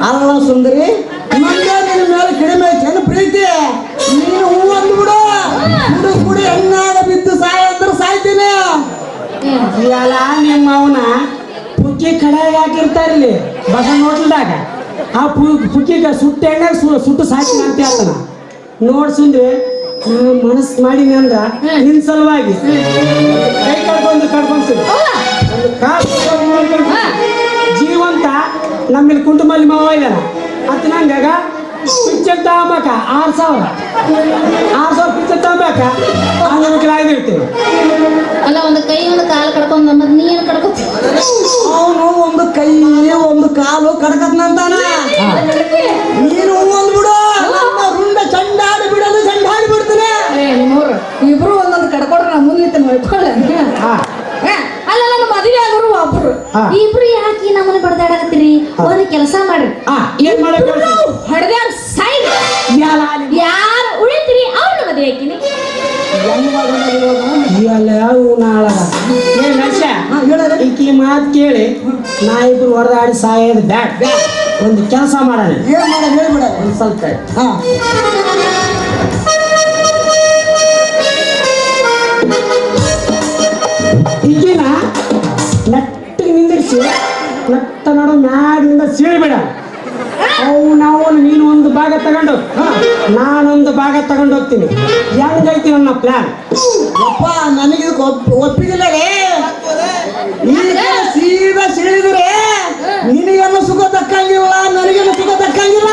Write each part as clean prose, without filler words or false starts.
ಅಲ್ಲ ಸುಂದರಿ, ನಂಗೆ ನಿನ್ನ ಮೇಲೆ ಕಡಿಮೆ ಐತೆ ಪ್ರೀತಿ. ನೀನು ಹೂ ಅಂದ್ಬಿಡು, ಹುಡುಗ ಹೆಣ್ಣಾಗ ಬಿದ್ದು ಸಾಯ ಅಂದ್ರೆ ಸಾಯ್ತೀನಿ. ಎಲ್ಲ ನಿಮ್ಮ ಅವನ ಪುಕ್ಕಿ ಕಡೆ ಹಾಕಿರ್ತಾರಿಲ್ಲಿ ಬಸ ನೋಡ್ಲಿದಾಗ ಆ ಪುಕ್ಕಿಗೆ ಸುಟ್ಟ ಎಣ್ಣೆ ಸುಟ್ಟು ಸಾಕಿನ ಅಂತ ಹೇಳ್ತಾನ. ನೋಡ್ಸುಂದ್ರೆ ಮನಸ್ಸು ಮಾಡೀನಿ ಅಂದ್ರ ನಿನ್ ಸಲುವಾಗಿ ಕೈ ಕಡ್ಕೊಂಡು ಜೀವಂತ ನಮ್ಮಲ್ಲಿ ಕುಟುಂಬಲ್ಲಿ ಮಾವ ಇದ್ದಾನ ಅಂತ ನಂಗಾಗ ಪಿಕ್ಚರ್ ತಗೋಬೇಕ 6,000 ಪಿಕ್ಚರ್ ತಗೋಬೇಕ ಆಗಿರ್ತೀವಿ. ಅಲ್ಲ ಒಂದು ಕೈ ಒಂದು ಕಾಲು ಕಡ್ಕೊಂಡ್ ಮತ್ತೆ ನೀ ಏನ್ ಕಡ್ಕೊತೀವಿ? ಅವನು ಒಂದು ಕೈ ಒಂದು ಕಾಲು ಕಡ್ಕತ್ನಂತಾನ. ನೀನು ಅಂದ್ಬಿಡು, ರುಂಡ ಚಂಡಾಡಿ ಬಿಡೋದು ಚಂಡಾಡಿ ಬಿಡ್ತೀನಿ. ಇಬ್ರು ಒಂದೊಂದು ಕಡ್ಕೊಡ್ರ ನಾ ಮುಂದೆ ನೋಡ್ಕೊಳ್ಳ. ಅಲ್ಲ ನನ್ನ ಮದುವೆ ಆಗೋರು ಒಬ್ರು, ಇಬ್ರು ಯಾಕೆ ನಮ್ಮನ್ನ ಬಡದಾಡಕತ್ತೀರಿ? ಒಂದು ಕೆಲಸ ಮಾಡ್ರಿ, ಏನ್ ಮಾಡಬೇಕು? ಹೊಡೆದಾರ ಸೈಡ್ ಯಾರು ಉಳಿತೀರಿ ಅವ್ರನ್ನ ಮದುವೆ ಹಾಕಿನಿ. ಈಕಿ ಮಾತು ಕೇಳಿ ನಾ ಇಬ್ರು ಹೊಡೆದಾಡಿ ಸಾಯೋದು ಬ್ಯಾಡ್. ಒಂದು ಕೆಲಸ ಮಾಡೋಣ. ಏನ್ ಮಾಡೋದು ಹೇಳ್ಬಿಡ. ಒಂದು ಸ್ವಲ್ಪ ಈಗಿನ ನೆಟ್ಟಿಗೆ ನಿಂದಿರಿಸಿ ನೆಟ್ಟ ನೋಡು ಮ್ಯಾಗಿನಿಂದ ಸೀಳಿಬೇಡ. ನಾವು ನೀನು ಒಂದು ಭಾಗ ತಗೊಂಡು ನಾನೊಂದು ಭಾಗ ತಗೊಂಡು ಹೋಗ್ತೀನಿ. ಹೆಂಗೈತಿ ನನ್ನ ಪ್ಲಾನ್? ಅಪ್ಪ ನನಗೆ ಒಪ್ಪಿದಿಲ್ಲೇ. ಈಗ ಸೀದಾ ಸಿಳಿದ್ರೆ ನಿನಗೇನು ಸುಖ ದಕ್ಕಂಗಿಲ್ಲ, ನನಗೇನು ಸುಖ ದಕ್ಕಂಗಿಲ್ಲ.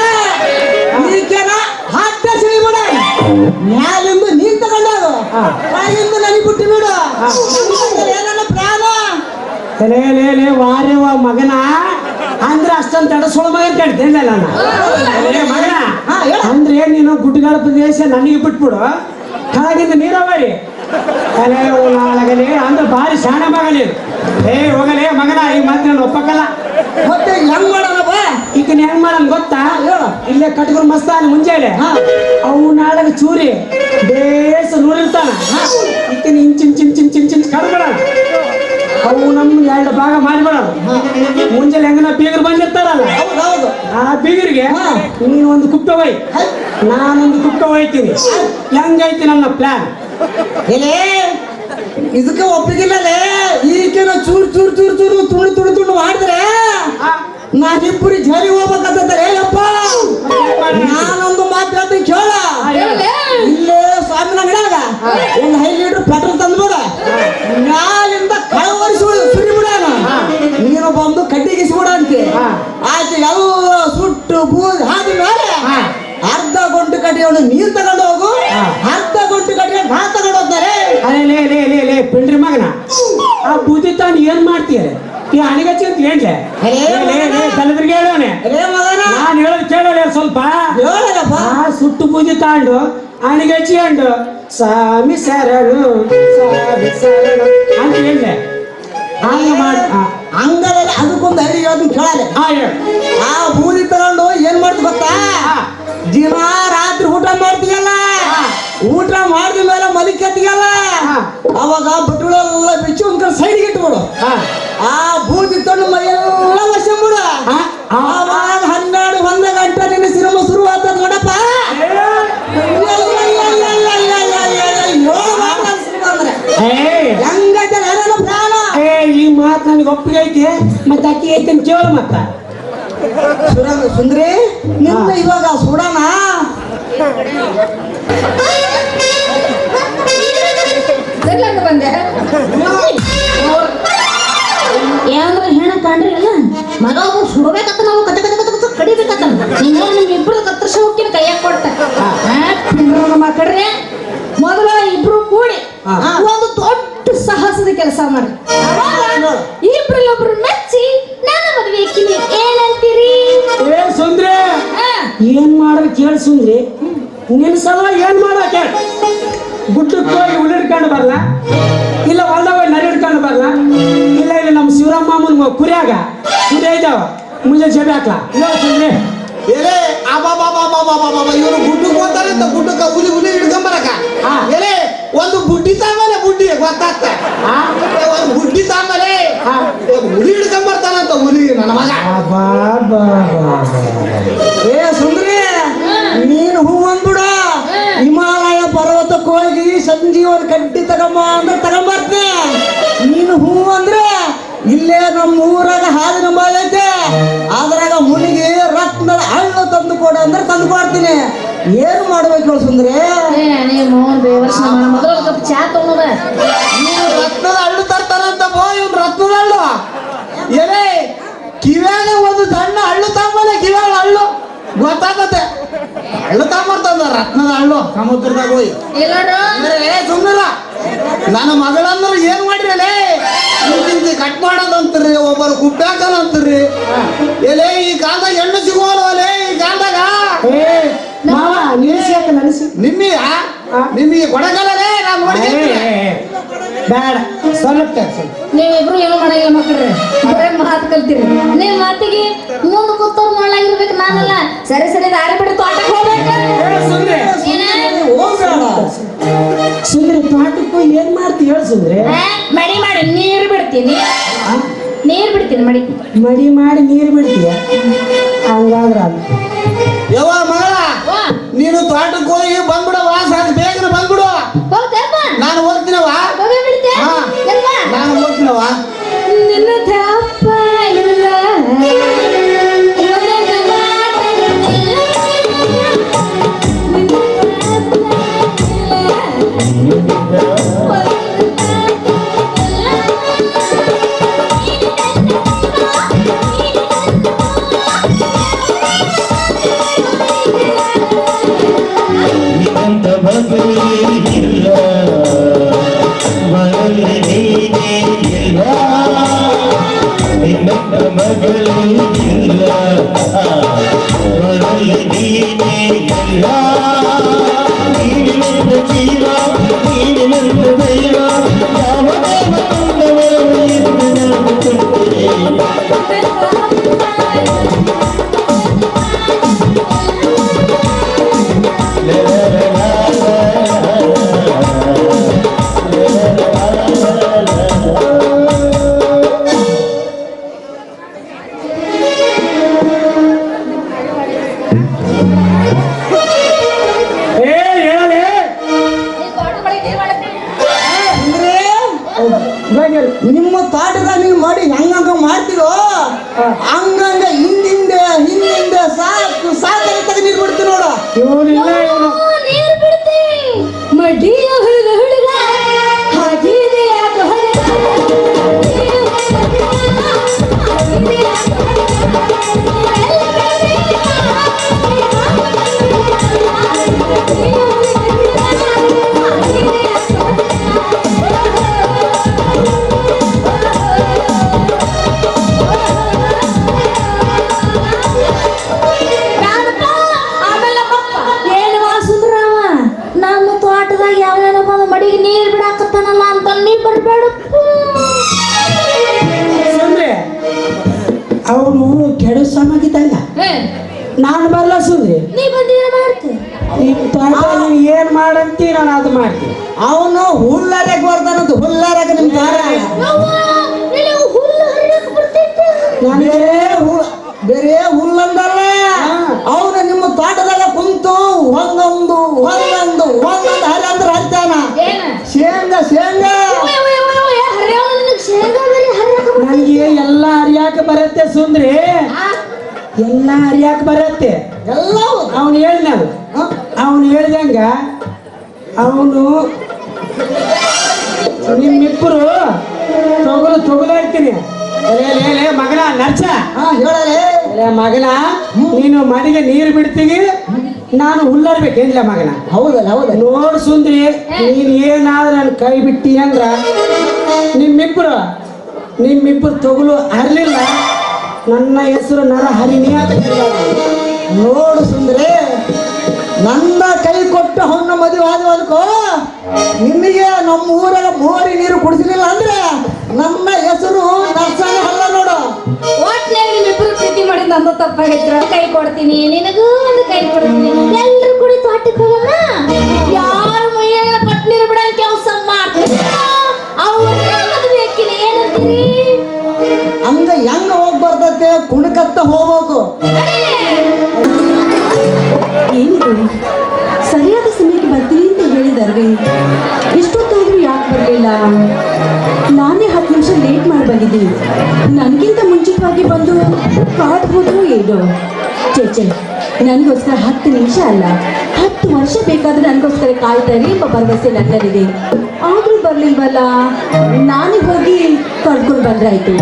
ಈಕೆನ ಹತ್ತ ಸಿಳಿಬಿಡ, ಮ್ಯಾಲಿಂದ ನೀನ್ ತಗೊಂಡಾಗ ಬಾಯಿಂದ ನನಗೆ ಬಿಟ್ಟು ಬಿಡು. ಏನನ್ನ ಪ್ರಾಣ ಲೇ ವಾರ್ಯವ ಮಗನ ಅಂದ್ರೆ ಅಷ್ಟೊಂದು ತಡಸೋಳ ಮಗ ಅಂತ ಹೇಳ್ತೇನೆ ನಾನು. ಮಗನ ಅಂದ್ರೆ ನೀನು ಗುಡ್ಡಗಾಡ ಪ್ರದೇಶ ನನಗೆ ಬಿಟ್ಬಿಡು, ಕೆಳಗಿಂದ ನೀರಾವರಿ ನಾಳಗಲಿ ಅಂದ್ರೆ ಭಾರಿ ಶಾಣ ಮಗ ನೀನು. ಹೋಗಲೇ ಮಗನ ಈ ಮಾತು ನಾನು ಒಪ್ಪಕ್ಕಲ್ಲ. ಮತ್ತೆ ಹೆಂಗ್ ಮಾಡೋಣ ಬಾ? ಈಗ ಹೆಂಗ್ ಮಾಡೋಣ ಗೊತ್ತಾ? ಇಲ್ಲೇ ಕಟ್ಕೊಂಡು ಮಸ್ತಾನ ಮುಂಜಾನೆ ಅವು ನಾಳಗ ಚೂರಿ ಬೇಸ ನೂರಿರ್ತಾನ. ಈಕಿನ ಇಂಚಿಂಚಿಂಚಿಂಚಿಂಚಿಂಚ್ ಕಡ್ಬೇಡ. ಅವು ನಮ್ಮ 2 ಭಾಗ ಮಾಡಿಬಿಡ. ಮುಂಜಾನೆ ಹೆಂಗನ ಬೀಗರು ಬಂದಿರ್ತಾರಲ್ಲ, ಆ ಬೀಗರಿಗೆ ನೀನು ಒಂದು ಕುಪ್ಪೆ ಒಯ್, ನಾನೊಂದು ಕುಪ್ಪೆ ಒಯ್ತೀನಿ. ಹೆಂಗೈತಿ ನನ್ನ ಪ್ಲಾನ್? ಏನೇ ಇದಕ್ಕೆ ಒಪ್ಪಿಗಿಲ್ಲಲೇ. ಈಗಿನ ಚೂರು ಚೂರು ಚೂರು ಚೂರು ತುಳು ತುಳು ತುಳು ಮಾಡಿದ್ರೆ ನಾನಿಬ್ಬರು ಜರಿ ಹೋಗ್ಬೇಕಂತಾರೆ. ಅಪ್ಪ ನಾನೊಂದು ಮಾತು ಹೇಳ್ತೀನಿ ಕೇಳ. ಇಲ್ಲೇ ಸ್ವಾಮಿನ ಅಂಗಡಿಯಾಗ ಒಂದು 5 ಲೀಟರ್ ಪೆಟ್ರೋಲ್ ತಂದ್ಬಿಡ, ಮ್ಯಾಲಿಂದ ಕಳವರಿಸಿ ಸುರಿಬಿಡೋಣ. ನೀನು ಬಂದು ಕಡ್ಡಿಗಿಸ್ಬಿಡ ಅಂತೆ. ಆಯ್ತು, ಎಲ್ಲ ಸುಟ್ಟು ಬೂದಿ ಹಾದ ಮೇಲೆ ಅರ್ಧ ಗಂಟು ಕಟ್ಟಿಕೊಂಡು ನೀರು ತಗೊಂಡು ಹೋಗು, ಅರ್ಧ ಗಂಟು ಕಟ್ಟಿಕೊಂಡು ನಾ ತಗೊಂಡು ಹೋಗ್ತಾರೆ. ಲೇ ಪಿಂಡ್ರಿ ಮಗನ, ಆ ಬೂದಿ ತಾನು ಏನ್ ಮಾಡ್ತೀಯ? ಈ ಅಣಿಗಚ್ಚಿ ಅಂತ ಹೇಳ್ಲೆ ತಲೆದ್ರಿಗೆ ಹೇಳೋನೆ. ನಾನು ಹೇಳೋದು ಕೇಳೋಣ ಸ್ವಲ್ಪ. ಆ ಸುಟ್ಟು ಬೂದಿ ತಾಂಡು ಅಣಿಗಚ್ಚಿ ಅಂಡು ಸ್ವಾಮಿ ಶರಣು ಸ್ವಾಮಿ ಶರಣು ಅಂತ ಹೇಳ್ಲೆ. ಹಂಗಲ್ಲ, ಅದಕ್ಕೊಂದು ಐಡಿ ಹೇಳ್ತೀನಿ ಕೇಳಲೆ. ಆ ಬೂದಿ ತಗೊಂಡು ಏನ್ ಮಾಡ್ತಿ ಗೊತ್ತಾ? ದಿನ ರಾತ್ರಿ ಊಟ ಮಾಡ್ತೀಯಲ್ಲ, ಊಟ ಮಾಡಿದ ಮೇಲೆ ಮಲಿಕತ್ತಿಯಲ್ಲ, ಅವಾಗ ಬಟ್ಟುಗಳೆಲ್ಲ ಬಿಚ್ಚಿ ಒಂದ್ ಕಡೆ ಸೈಡ್ಗೆ ಇಟ್ಬಿಡು. ಆ ಬೂದಿ ತಂದು ಮೈಯೆಲ್ಲ ವಶಂಬಿಡು. ಆವಾಗ 12-1 ಗಂಟೆ ನಿನ್ನ ಸಿನಿಮಾ ಶುರು ಆಗ್ತದ ನೋಡಪ್ಪ. ಹೆಂಗೈತೆ ಪ್ರಾಣ? ಈ ಮಾತು ನನಗೆ ಒಪ್ಪಿಗೆ ಐತಿ, ಮತ್ತೆ ಅಕ್ಕಿ ಐತಿ ಅಂತ ಕೇಳ. ಮತ್ತ ಸುಂದ್ರಿ ನಿನ್ನ ಇವಾಗ ಸುಡೋಣ. ಬಂದೆ ಯಾವ್ದ್ರ ಹೆಣ ಕಾಣ್ರಿಲ್ಲ ಮಗ ಸುಡಬೇಕತ್ತ, ನಾವು ಕತೆ ಕತೆ ಕತೆ ಕಡಿಬೇಕತ್ತ. ನೀನು ನಿಮ್ಮಿಬ್ರು ಕತ್ತರಿಸಿ ಹೋಗ್ತೀನಿ ಕೈಯಾಗ ಕೊಟ್ಟ ಮಕ್ಕಳ್ರೆ. ಮೊದಲ ಇಬ್ರು ಕೂಡಿ ಒಂದು ದೊಡ್ಡ ಸಾಹಸದ ಕೆಲಸ ಮಾಡಿ ಇಬ್ರಲ್ಲೊಬ್ರು ಮೆಚ್ಚಿ ನಾನು ಮದುವೆ ಹಾಕಿನಿ. ಏನಂತೀರಿ? ಸುಂದ್ರಿ ಏನ್ ಮಾಡೋದು ಕೇಳ. ಸುಂದ್ರಿ ನಿನ್ ಸಲ ಏನ್ ಮಾಡೋಕೆ? ಗುಡ್ಡಕ್ಕೆ ಹೋಗಿ ಉಳಿಡ್ಕೊಂಡು ಬರಲ್ಲ, ಇಲ್ಲ ಹೊಲ್ದಾಗ ಹೋಗಿ ನರಿ ಹಿಡ್ಕೊಂಡು ಬರಲ್ಲ, ಇಲ್ಲ ಇಲ್ಲ ನಮ್ಮ ಶಿವರಾಮ ಮಾಮೂನ್ ಕುರಿಯಾಗ ಕುರಿ ಇದ್ದಾವ ಮುಂಜಾನೆ ಜಬಿ ಹಾಕ್ಲಾ. ಸುಂದ್ರಿ ಇವರು ಗುಡ್ಡಕ್ಕೆ ಹೋಗ್ತಾರೆ ಅಂತ ಗುಡ್ಡಕ್ಕೆ ಹುಲಿ ಹುಲಿ ಹಿಡ್ಕೊಂಬರಕ ಒಂದು ಬುಡ್ಡಿ ತಾಂಬಲೆ ಬುಡ್ಡಿ ಗೊತ್ತಾಗ್ತ ಒಂದು ಬುಡ್ಡಿ ತಾಂಬಲೆ ಹುಲಿ ಹಿಡ್ಕೊಂಬರ್ತಾನಂತ ಹುಲಿ ನನ್ನ ಮಗ. ಏ ಸುಂದ್ರಿ, ನೀನು ಹೂ ಅಂದ್ಬಿಡು. ಹಿಮಾಲಯ ಪರ್ವತಕ್ಕೆ ಹೋಗಿ ಸಂಜೀವನ ಕಡ್ಡಿ ತಗೊಂಬ ಅಂದ್ರೆ ತಗೊಂಬರ್ತೀನಿ. ನೀನು ಹೂ ಅಂದ್ರೆ ಇಲ್ಲೇ ನಮ್ಮ ಊರಾಗ ಹಾಲಿನ ಬಾಯಿ ಐತೆ, ಅದ್ರಾಗ ಮುನಿಗಿ ರತ್ನದ ಹಳ್ಳು ತಂದು ಕೊಡು ಅಂದ್ರೆ ತಂದು ಕೊಡ್ತೀನಿ. ಏನು ಮಾಡ್ಬೇಕು ಹೇಳು ಸುಂದ್ರಿ? ನೀವು ಮೊದಲು ಕಪ್ ಚಾ ತಗೊಂಡ ನೀವು ರತ್ನದ ಹಳ್ಳು ತರ್ತಾನಂತ ಇವ್ನು ರತ್ನದ ಹಳ್ಳು ಏನೇ ಕಿವ್ಯಾಗ ಒಂದು ಸಣ್ಣ ಹಳ್ಳು ತಾಂಬಲೆ ಕಿವ್ಯಾಗ ಹಳ್ಳು ಗೊತ್ತಾಗತ್ತೆ. ಹಳ್ಳು ತಾಂಬರ್ತದ ರತ್ನದ ಹಳ್ಳು ಸಮುದ್ರದಾಗ ಹೋಗಿ. ಸುಮ್ಮನಿರ ನನ್ನ ಮಗಳಂದ್ರೆ ಏನ್ ಮಾಡಿರಲೇ ಕಟ್ ಮಾಡೋದಂತೀರಿ, ಒಬ್ಬರು ಗುಡ್ಡಾಕಲ್ಲ ಅಂತೀರಿ. ಎಲೆ ಈ ಕಾಲದಾಗ ಹೆಣ್ಣು ಸಿಗೋಲ್ವಲೇ ಈ ಕಾಲದಾಗ. ನಿಮಗೆ ಕೊಡಗಲ್ಲೇ ನಾನು ನೋಡಿ ಬೇಡ ಸ್ವಲ್ಪ ನೀವಿಬ್ರು ಏನು ಮಾಡಂಗಿಲ್ಲ ಮಕ್ಕಳ್ರಿ, ಬರೇ ಮಾತು ಕಲ್ತೀರಿ. ನೀವ್ ಮಾತಿಗೆ ಮುಂದ್ ಕೂತವ್ರು ಮಾಡ್ಲಾಗಿರ್ಬೇಕು, ನಾನಲ್ಲ. ಸರಿ ಸರಿ ದಾರಿ ಬಿಟ್ಟು ತೋಟಕ್ಕೆ ಹೋಗ್ಬೇಕು. ಸುಂದ್ರಿ ತೋಟಕ್ಕೂ ಏನ್ ಮಾಡ್ತಿ ಹೇಳು ಸುಂದ್ರಿ? ಮಡಿ ಮಾಡಿ ನೀರು ಬಿಡ್ತೀನಿ, ನೀರು ಬಿಡ್ತೀನಿ ಮಡಿ ಮಡಿ ಮಾಡಿ ನೀರು ಬಿಡ್ತೀಯ. ಹಂಗಾದ್ರ ಯವ್ವ ಮಗಳ, ನೀನು ತೋಟಕ್ಕೆ ಹೋಗಿ ಬಂದ್ಬಿಡವ, ಸಾಕು ಬೇಗನೆ ಬಂದ್ಬಿಡು. ನಾನು ಹೋಗ್ತೀನವ, ನಾನು ಹೋಗ್ತೀನವ. ನಿನ್ನ ತಪ್ಪ ಇಲ್ಲ ನಿಮ್ಮ ತೋಟದಾಗ ನೀವು ಮಾಡಿ ಹೆಂಗ ಮಾಡ್ತೀರೋ ಹಂಗಂಗ ಹಿಂದಿಂದೆ ಹಿಂದಿಂದೆ ಸಾಕು ಸಾಕು ನೀರು ಬಿಡ್ತೀವಿ ನೋಡು. ಇವನಿಲ್ಲ ಇವನು ನೀರು ಬಿಡ್ತೀನಿ ಮಡಿಯ ಹುಡುಗ ಹುಡುಗ ಹಾಗಿದೆ ಅದು ಮಡಿಗೆ ನೀರು ಬಿಡಾಕತ್ತಾನಲ್ಲ ಅಂತ ನೀ ಬರ್ಬೇಡಪ್ಪ. ಅವನು ಕೆಡು ಸಮಾಗಿದ್ದಂಗ ನಾನು ಬರಲ್ಲ ಸುಂದ್ರಿ. ನೀ ಬಂದಿರ ಮಾಡ್ತೀನಿ, ನಿಮ್ಮ ತೋಟ ನೀನು ಏನ್ ಮಾಡಂತಿ ನಾನು ಅದು ಮಾಡ್ತೀನಿ. ಅವನು ಹುಲ್ಲಾರಕ್ಕೆ ಬರ್ತಾನಂತ, ಹುಲ್ಲಾರಕ್ಕೆ ನಿಮ್ ದಾರ ನನಗೆ ಬೇರೆ ಹುಲ್ಲಂದಲ್ಲ. ಅವನು ನಿಮ್ಮ ತೋಟದಾಗ ಕುಂತು ಒಂದೊಂದು ಒಂದೊಂದು ಒಂದೊಂದು ಹರಿಯಂದ್ರ ಹರಿತಾನ. ಶೇಂಗಾ ಶೇಂಗಾ ನನಗೆ ಎಲ್ಲ ಹರಿಯಾಕ ಬರತ್ತೆ ಸುಂದ್ರಿ, ಎಲ್ಲ ಹರಿಯಾಕ ಬರತ್ತೆ ಎಲ್ಲವೂ. ಅವನು ಹೇಳ್ದ, ಅವನು ಹೇಳ್ದಂಗ ಅವನು ನಿಮ್ಮಿಬ್ಬರು ತೊಗಲಾಯ್ತೀನಿ. ಮಗನ ನರ್ಚ ಹೇಳಲೇ ಮಗನ, ನೀನು ಮಡಿಗೆ ನೀರು ಬಿಡ್ತೀವಿ, ನಾನು ಹುಲ್ಲರ್ಬೇಕೇನಿಲ್ಲ ಮಗನ. ಹೌದಲ್ಲ ಹೌದಲ್ಲ. ನೋಡು ಸುಂದ್ರಿ, ನೀನ್ ಏನಾದ್ರೂ ನನ್ನ ಕೈ ಬಿಟ್ಟಿ ಅಂದ್ರ ನಿಮ್ಮಿಬ್ಬರು ತೊಗಲು ಹರಿಲಿಲ್ಲ, ನನ್ನ ಹೆಸರು ನರ ಹರಿಣಿ ಅಂತ ನೋಡು ಸುಂದ್ರಿ, ನನ್ನ ಕೈ ಕೊಟ್ಟು ಅವನ ಮದುವೆ ಆದವನ್ಕೋ, ನಿಮಗೆ ನಮ್ಮ ಊರಾಗ ಮೋರಿ ನೀರು ಕುಡಿಸಲಿಲ್ಲ ಅಂದ್ರೆ ನನ್ನ ಹೆಸರು ನರ್ಸನೆ ಅಲ್ಲ ನೋಡು. ಒಟ್ನಾಗ ನಿಮ್ಮಿಬ್ಬರು ಪ್ರೀತಿ ಮಾಡಿ ನನ್ನ ತಪ್ಪಾಗಿದ್ರ ಕೈ ಕೊಡ್ತೀನಿ, ನಿನಗೂ ಒಂದು ಕೈ ಕೊಡ್ತೀನಿ, ಎಲ್ಲರೂ ಕೂಡಿ ತೋಟಕ್ಕೆ ಹೋಗಮ್ಮ. ಯಾರು ಮೈಯೆಲ್ಲ ಪಟ್ ನೀರು ಬಿಡಂತ ಕುಣಕತ್ತ ಹೋಗ್ಬೇಕು. ಏನಿದು ಸರಿಯಾದ ಸಮಯಕ್ಕೆ ಬರ್ತೀನಿ ಅಂತ ಹೇಳಿದಾರೆ, ಎಷ್ಟೊತ್ತಾದ್ರೂ ಯಾಕೆ ಬರಲಿಲ್ಲ? ನಾನೇ 10 ನಿಮಿಷ ಲೇಟ್ ಮಾಡಿ ಬಂದಿದ್ದೀನಿ. ನನಗಿಂತ ಮುಂಚಿತವಾಗಿ ಬಂದು ಕಾಡ್ ಹೋದ್ರು ಏನು? ಚೇಚೆ, ನನಗೋಸ್ಕರ 10 ನಿಮಿಷ ಅಲ್ಲ 10 ವರ್ಷ ಬೇಕಾದ್ರೆ ನನಗೋಸ್ಕರ ಕಾಯ್ತಾರೆ ಎಂಬ ಭರವಸೆ ನನ್ನಲ್ಲಿದೆ. ಆದ್ರೂ ಬರ್ಲಿಲ್ವಲ್ಲ, ನಾನೇ ಹೋಗಿ ಕರ್ಕೊಂಡು ಬಂದ್ರಾಯ್ತು.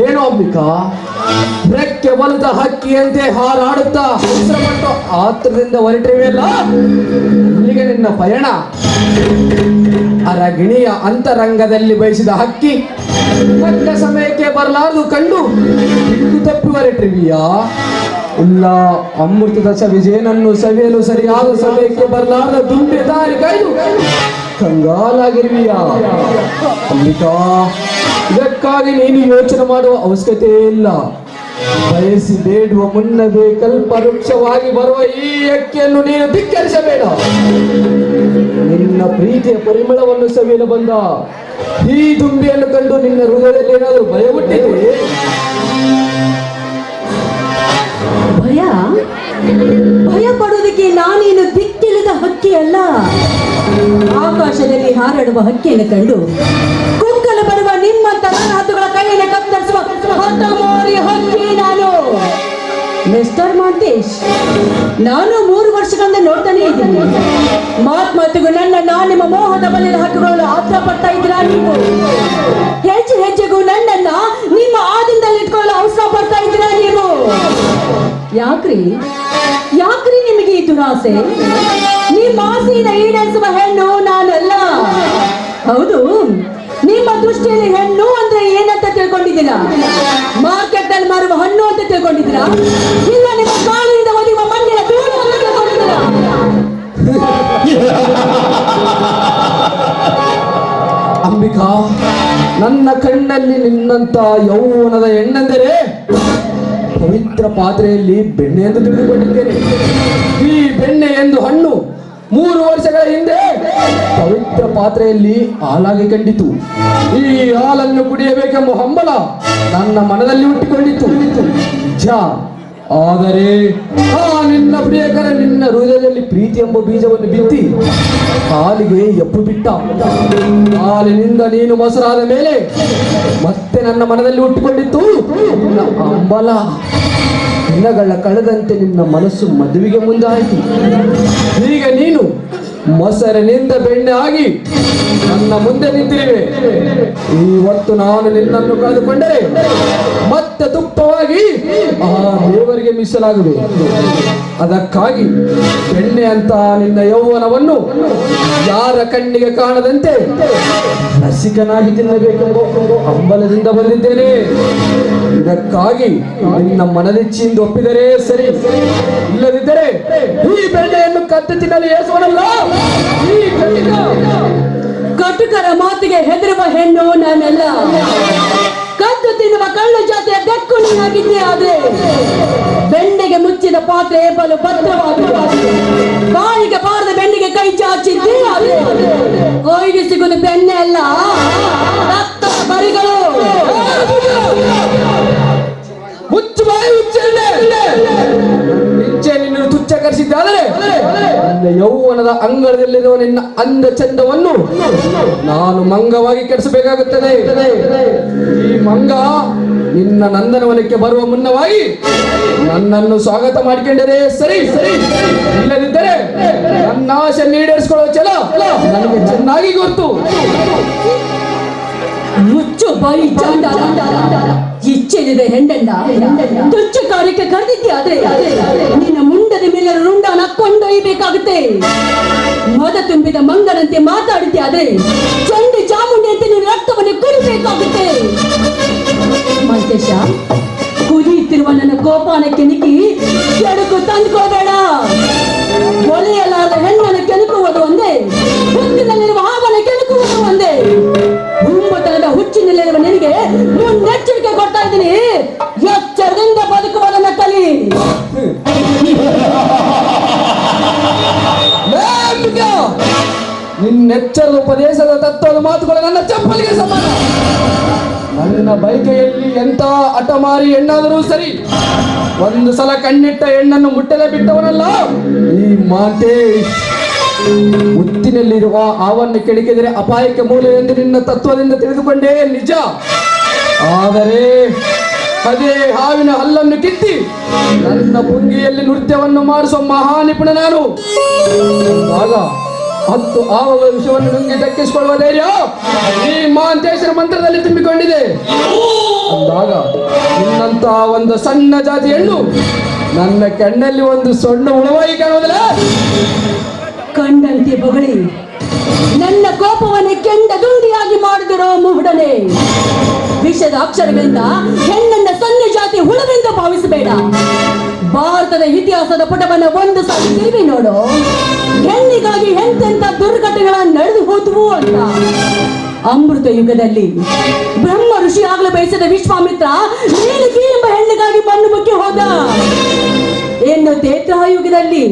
ಏನು ಅಂಬಿಕಾ, ರೆಕ್ಕೆ ಬಲದ ಹಕ್ಕಿಯಂತೆ ಹಾರಾಡುತ್ತಾ ಹೆಸರುಪಟ್ಟು ಆತ್ರದಿಂದ ಹೊರಟಿವೆಯಲ್ಲ, ಇಲ್ಲಿಗೆ ನಿನ್ನ ಪಯಣ? ಅರಗಿಣಿಯ ಅಂತರಂಗದಲ್ಲಿ ಬಯಸಿದ ಹಕ್ಕಿ ತಕ್ಕ ಸಮಯಕ್ಕೆ ಬರಲಾರದು ಕಂಡು ಇಂದು ತಪ್ಪಿ ಹೊರಟಿವಿಯಾ? ಇಲ್ಲ, ಅಮೃತದ ಸವಿಜೇನನ್ನು ಸವಿಯಲು ಸರಿಯಾದ ಸಮಯಕ್ಕೆ ಬರಲಾರದ ದುಂಬಿ ದಾರಿ ಕಾಯ್ದು ಕಂಗಾಲಾಗಿರುವಿಯಾ? ಅಂಬಿಕಾ, ಇದಕ್ಕಾಗಿ ನೀನು ಯೋಚನೆ ಮಾಡುವ ಅವಶ್ಯಕತೆ ಇಲ್ಲ. ಬಯಸಿ ಬೇಡುವ ಮುನ್ನವೇ ಕಲ್ಪವೃಕ್ಷವಾಗಿ ಬರುವ ಈ ಹಕ್ಕಿಯನ್ನು ನೀನು ಧಿಕ್ಕರಿಸಬೇಡ. ನಿನ್ನ ಪ್ರೀತಿಯ ಪರಿಮಳವನ್ನು ಸವಿಯಲು ಬಂದ ಈ ದುಂಬಿಯನ್ನು ಕಂಡು ನಿನ್ನ ಹೃದಯದಲ್ಲಿ ಏನಾದರೂ ಭಯ ಹುಟ್ಟಿದೆ? ಭಯ ಭಯ ಪಡೋದಕ್ಕೆ ನಾನೇನು ದಿಕ್ಕಿಲ್ಲದ ಹಕ್ಕಿ ಅಲ್ಲ. ಆಕಾಶದಲ್ಲಿ ಹಾರಾಡುವ ಹಕ್ಕಿಯನ್ನು ಕಂಡು ಕುಕ್ಕಲು ಬರುವ ನಿಮ್ಮಂತ ಹತ್ತುಗಳ ಕೈಯನ್ನು ಕತ್ತರಿಸುವ ಹಠಮಾರಿ ಹಕ್ಕಿ ನಾನು. ಮಿಸ್ಟರ್ ಮಾಂತೇಶ್, ನಾನು 3 ವರ್ಷಗಳಿಂದ ನೋಡ್ತಾನೆ ಇದ್ದೀನಿ. ಮಾತ್ಮತ್ತಿಗೂ ನನ್ನ ನಿಮ್ಮ ಮೋಹದ ಬಲಿದ ಹಕ್ಕುಗಳನ್ನು ಆತ್ರ ಪಡ್ತಾ ಇದ್ದೀರಾ ನೀವು? ಹೆಜ್ಜೆ ಹೆಜ್ಜೆಗೂ ನನ್ನನ್ನ ನಿಮ್ಮ ಆದಿಂದಲ್ಲಿ ಇಟ್ಕೊಳ್ಳಲು ಅವಸರ ಪಡ್ತಾ ಇದ್ದೀರಾ ನೀವು? ಯಾಕ್ರಿ ನಿಮಗೆ ಈ ದುರಾಸೆ? ನಿಮ್ಮ ಆಸೆಯನ್ನು ಈಡೇರಿಸುವ ಹೆಣ್ಣು ನಾನಲ್ಲ. ಹೌದು, ನಿಮ್ಮ ದೃಷ್ಟಿಯಲ್ಲಿ ಹೆಣ್ಣು ಅಂದ್ರೆ ಏನಂತ ತಿಳ್ಕೊಂಡಿದ್ದೀರಾ? ಮಾರ್ಕೆಟ್ ಅಲ್ಲಿ ಮಾರುವ ಹಣ್ಣು ಅಂತ ತಿಳ್ಕೊಂಡಿದ್ದೀರಾ? ಇಲ್ಲ ನಿಮ್ಮ ಕಾಲಿನಿಂದ ಒಲಿಯುವ ಮಣ್ಣಿನ ಧೂಳು ಅಂತ ತಿಳ್ಕೊಂಡಿದ್ದೀರಾ? ಅಂಬಿಕಾ, ನನ್ನ ಕಣ್ಣಲ್ಲಿ ನಿನ್ನಂತ ಯೌವನದ ಹೆಣ್ಣೆಂದರೆ ಪವಿತ್ರ ಪಾತ್ರೆಯಲ್ಲಿ ಬೆಣ್ಣೆ ಎಂದು ತಿಳಿದುಕೊಂಡಿದ್ದೇನೆ. ಈ ಬೆಣ್ಣೆ ಎಂದು ಹಣ್ಣು 3 ವರ್ಷಗಳ ಹಿಂದೆ ಪವಿತ್ರ ಪಾತ್ರೆಯಲ್ಲಿ ಹಾಲಾಗಿ ಕಂಡಿತು. ಈ ಹಾಲನ್ನು ಕುಡಿಯಬೇಕೆಂಬ ಹಂಬಲ ನನ್ನ ಮನದಲ್ಲಿ ಹುಟ್ಟಿಕೊಂಡಿತ್ತು. ನಿಜ, ಆದರೆ ನಿನ್ನ ಪ್ರಿಯಕರ ನಿನ್ನ ಹೃದಯದಲ್ಲಿ ಪ್ರೀತಿ ಎಂಬ ಬೀಜವನ್ನು ಬಿತ್ತಿ ಹಾಲಿಗೆ ಎಪ್ಪು ಬಿಟ್ಟ. ಹಾಲಿನಿಂದ ನೀನು ಮೊಸರಾದ ಮೇಲೆ ಮತ್ತೆ ನನ್ನ ಮನದಲ್ಲಿ ಹುಟ್ಟಿಕೊಂಡಿತ್ತು ನಿನ್ನ ಹಂಬಲ. ದಿನಗಳ ಕಳೆದಂತೆ ನಿನ್ನ ಮನಸ್ಸು ಮದುವೆಗೆ ಮುಂದಾಯಿತು. ಈಗ ನೀನು ಮೊಸರಿನಿಂದ ಬೆಣ್ಣೆ ಆಗಿ ನನ್ನ ಮುಂದೆ ನಿಂತಿರುವೆ. ಇವತ್ತು ನಾನು ನಿನ್ನನ್ನು ಕಳೆದುಕೊಂಡರೆ ಮತ್ತೆ ತುಪ್ಪವಾಗಿ ಆ ದೇವರಿಗೆ ಮೀಸಲಾಗುವೆ. ಅದಕ್ಕಾಗಿ ಬೆಣ್ಣೆ ಅಂತ ನಿನ್ನ ಯೌವನವನ್ನು ಯಾರ ಕಣ್ಣಿಗೆ ಕಾಣದಂತೆ ರಸಿಕನಾಗಿ ತಿನ್ನಬೇಕೆಂಬ ಹಂಬಲದಿಂದ ಬಂದಿದ್ದೇನೆ. ಇದಕ್ಕಾಗಿ ನಿನ್ನ ಮನದಿಚ್ಛೆಯಿಂದ ಒಪ್ಪಿದರೆ ಸರಿ, ಇಲ್ಲದಿದ್ದರೆ ಈ ಬೆಣ್ಣೆಯನ್ನು ಕದ್ದು ತಿನ್ನಲು ಏಸುವನಲ್ಲ ಈ ಕಣ್ಣಿನ. ಕಟುಕರ ಮಾತಿಗೆ ಹೆದರುವ ಹೆಣ್ಣು ನಾನಲ್ಲ. ಕದ್ದು ತಿನ್ನುವ ಕಳ್ಳು ಜಾತಿಯ ಬೆಕ್ಕು ನೀನಾಗಿದ್ದೆ. ಆದ್ರೆ ಬೆಣ್ಣೆಗೆ ಮುಚ್ಚಿದ ಪಾತ್ರೆ ಬಲು ಭದ್ರವಾದ ಬಾಯಿಗೆ ಬಾರದ ಬೆಣ್ಣೆಗೆ ಕೈ ಚಾಚಿದ್ದೆ. ಆದ್ರೆ ಕೊಯ್ಗೆ ಸಿಗುವುದು ಬೆಣ್ಣೆ ಅಲ್ಲ, ರಕ್ತದ ಬರಿಗಳು. ಮುಚ್ಚು ಬಾಯಿ ಇಚ್ಛೆ ನಿನ್ನನ್ನು ತುಚ್ಛಕರಿಸಿದ್ದಾದರೆ ನಿನ್ನ ಯೌವನದ ಅಂಗಳದಲ್ಲಿರುವ ನಿನ್ನ ಅಂದ ಚಂದವನ್ನು ನಾನು ಮಂಗವಾಗಿ ಕೆಡಿಸಬೇಕಾಗುತ್ತದೆ. ಈ ಮಂಗ ನಿನ್ನ ನಂದನವನಕ್ಕೆ ಬರುವ ಮುನ್ನವಾಗಿ ನನ್ನನ್ನು ಸ್ವಾಗತ ಮಾಡಿಕೊಂಡರೆ ಸರಿ, ಇಲ್ಲದಿದ್ದರೆ ನನ್ನ ಆಶೆ ಈಡೇರಿಸಿಕೊಳ್ಳುವ ಛಲ ನನಗೆ ಚೆನ್ನಾಗಿ ಗೊತ್ತು. ಮುಚ್ಚು ಬಾಯಿ ಚಾಂಡಾಲ. ಇಚ್ಛೆನಿದೆ ಹೆಂಡನ್ನ ತುಚ್ಚ ಕಾರ್ಯಕ್ಕೆ ಕರೆದಿದ್ದೆ. ಆದ್ರೆ ನಿನ್ನ ಮುಂಡದ ಮೇಲೆ ರುಂಡ ನಕ್ಕೊಂಡೊಯ್ಯಬೇಕಾಗುತ್ತೆ. ಮದ ತುಂಬಿದ ಮಂಗನಂತೆ ಮಾತಾಡುತ್ತೆ. ಆದ್ರೆ ಚಂಡಿ ಚಾಮುಂಡಿ ಅಂತ ನೀನು ರಕ್ತವನ್ನು ಕುಡಿಬೇಕಾಗುತ್ತೆ. ಮಂತೇಶ, ಕುದಿಯುತ್ತಿರುವ ನನ್ನ ಕೋಪಾನಕ್ಕೆ ನಿಕ್ಕಿ ಕೆಡುಕು ತಂದುಕೋಬೇಡ. ಒಲೆಯಲಾದ ನಿನ್ನೆಚ್ಚರದ ಉಪದೇಶದ ತತ್ವದ ಮಾತುಗಳು ನನ್ನ ಚಪ್ಪಲಿಗೆ ಸಮಾನ. ನನ್ನ ಬೈಕೆಯಲ್ಲಿ ಎಂತ ಹಠಮಾರಿ ಹೆಣ್ಣಾದರೂ ಸರಿ, ಒಂದು ಸಲ ಕಣ್ಣಿಟ್ಟ ಹೆಣ್ಣನ್ನು ಮುಟ್ಟದೆ ಬಿಟ್ಟವನಲ್ಲ ಈ ಮಾಂತೇಶ್. ಮುತ್ತಿನಲ್ಲಿರುವ ಹಾವನ್ನು ಕೆಣಕಿದರೆ ಅಪಾಯಕ್ಕೆ ಮೂಲ ಎಂದು ನಿನ್ನ ತತ್ವದಿಂದ ತಿಳಿದುಕೊಂಡೇ ನಿಜ. ಆದರೆ ಅದೇ ಹಾವಿನ ಹಲ್ಲನ್ನು ಕಿತ್ತಿ ನನ್ನ ಪುಂಗಿಯಲ್ಲಿ ನೃತ್ಯವನ್ನು ಮಾಡಿಸುವ ಮಹಾ ನಿಪುಣ ನಾನು. ಆಗ 10 ಆವಗಳ ವಿಷಯವನ್ನು ನುಂಗಿ ದಕ್ಕಿಸಿಕೊಳ್ಳುವ ಧೈರ್ಯ ಈ ಮಹಾಂತೇಶನ ಮಂತ್ರದಲ್ಲಿ ತುಂಬಿಕೊಂಡಿದೆ. ಅಂದಾಗ ನಿನ್ನಂತ ಒಂದು ಸಣ್ಣ ಜಾತಿ ಹೆಣ್ಣು ನನ್ನ ಕಣ್ಣಲ್ಲಿ ಒಂದು ಸಣ್ಣ ಉಳವಾಗಿ ಕಾಣುವುದಿಲ್ಲ. ಕಂಡಂತೆ ಬಗಳಿ ನನ್ನ ಕೋಪವನ್ನು ಕೆಂಡ ದುಂಡಿಯಾಗಿ ಮಾಡಿದಿರೋ ಮುಹುಡನೆ. ವಿಷದ ಅಕ್ಷರಗಳಿಂದ ಹೆಣ್ಣನ್ನ ಸಣ್ಣ ಜಾತಿ ಹುಳವೆಂದು ಭಾವಿಸಬೇಡ. ಭಾರತದ ಇತಿಹಾಸದ ಪುಟವನ್ನ ಒಂದು ಸಾರಿ ತಿರುಗಿ ನೋಡು. ಹೆಣ್ಣಿಗಾಗಿ ಎಂತೆಂತ ದುರ್ಘಟನೆಗಳ ನಡೆದು ಹೋದವು ಅಂತ. ಅಮೃತ ಯುಗದಲ್ಲಿ ಬ್ರಹ್ಮ ಋಷಿ ಆಗಲು ಬಯಸಿದ ವಿಶ್ವಾಮಿತ್ರ ನೀಲಗಿ ಎಂಬ ಹೆಣ್ಣಿಗಾಗಿ ಮಣ್ಣು ಮುಕ್ಕಿ ಹೋದ. ಇನ್ನು ಯುಗದಲ್ಲಿ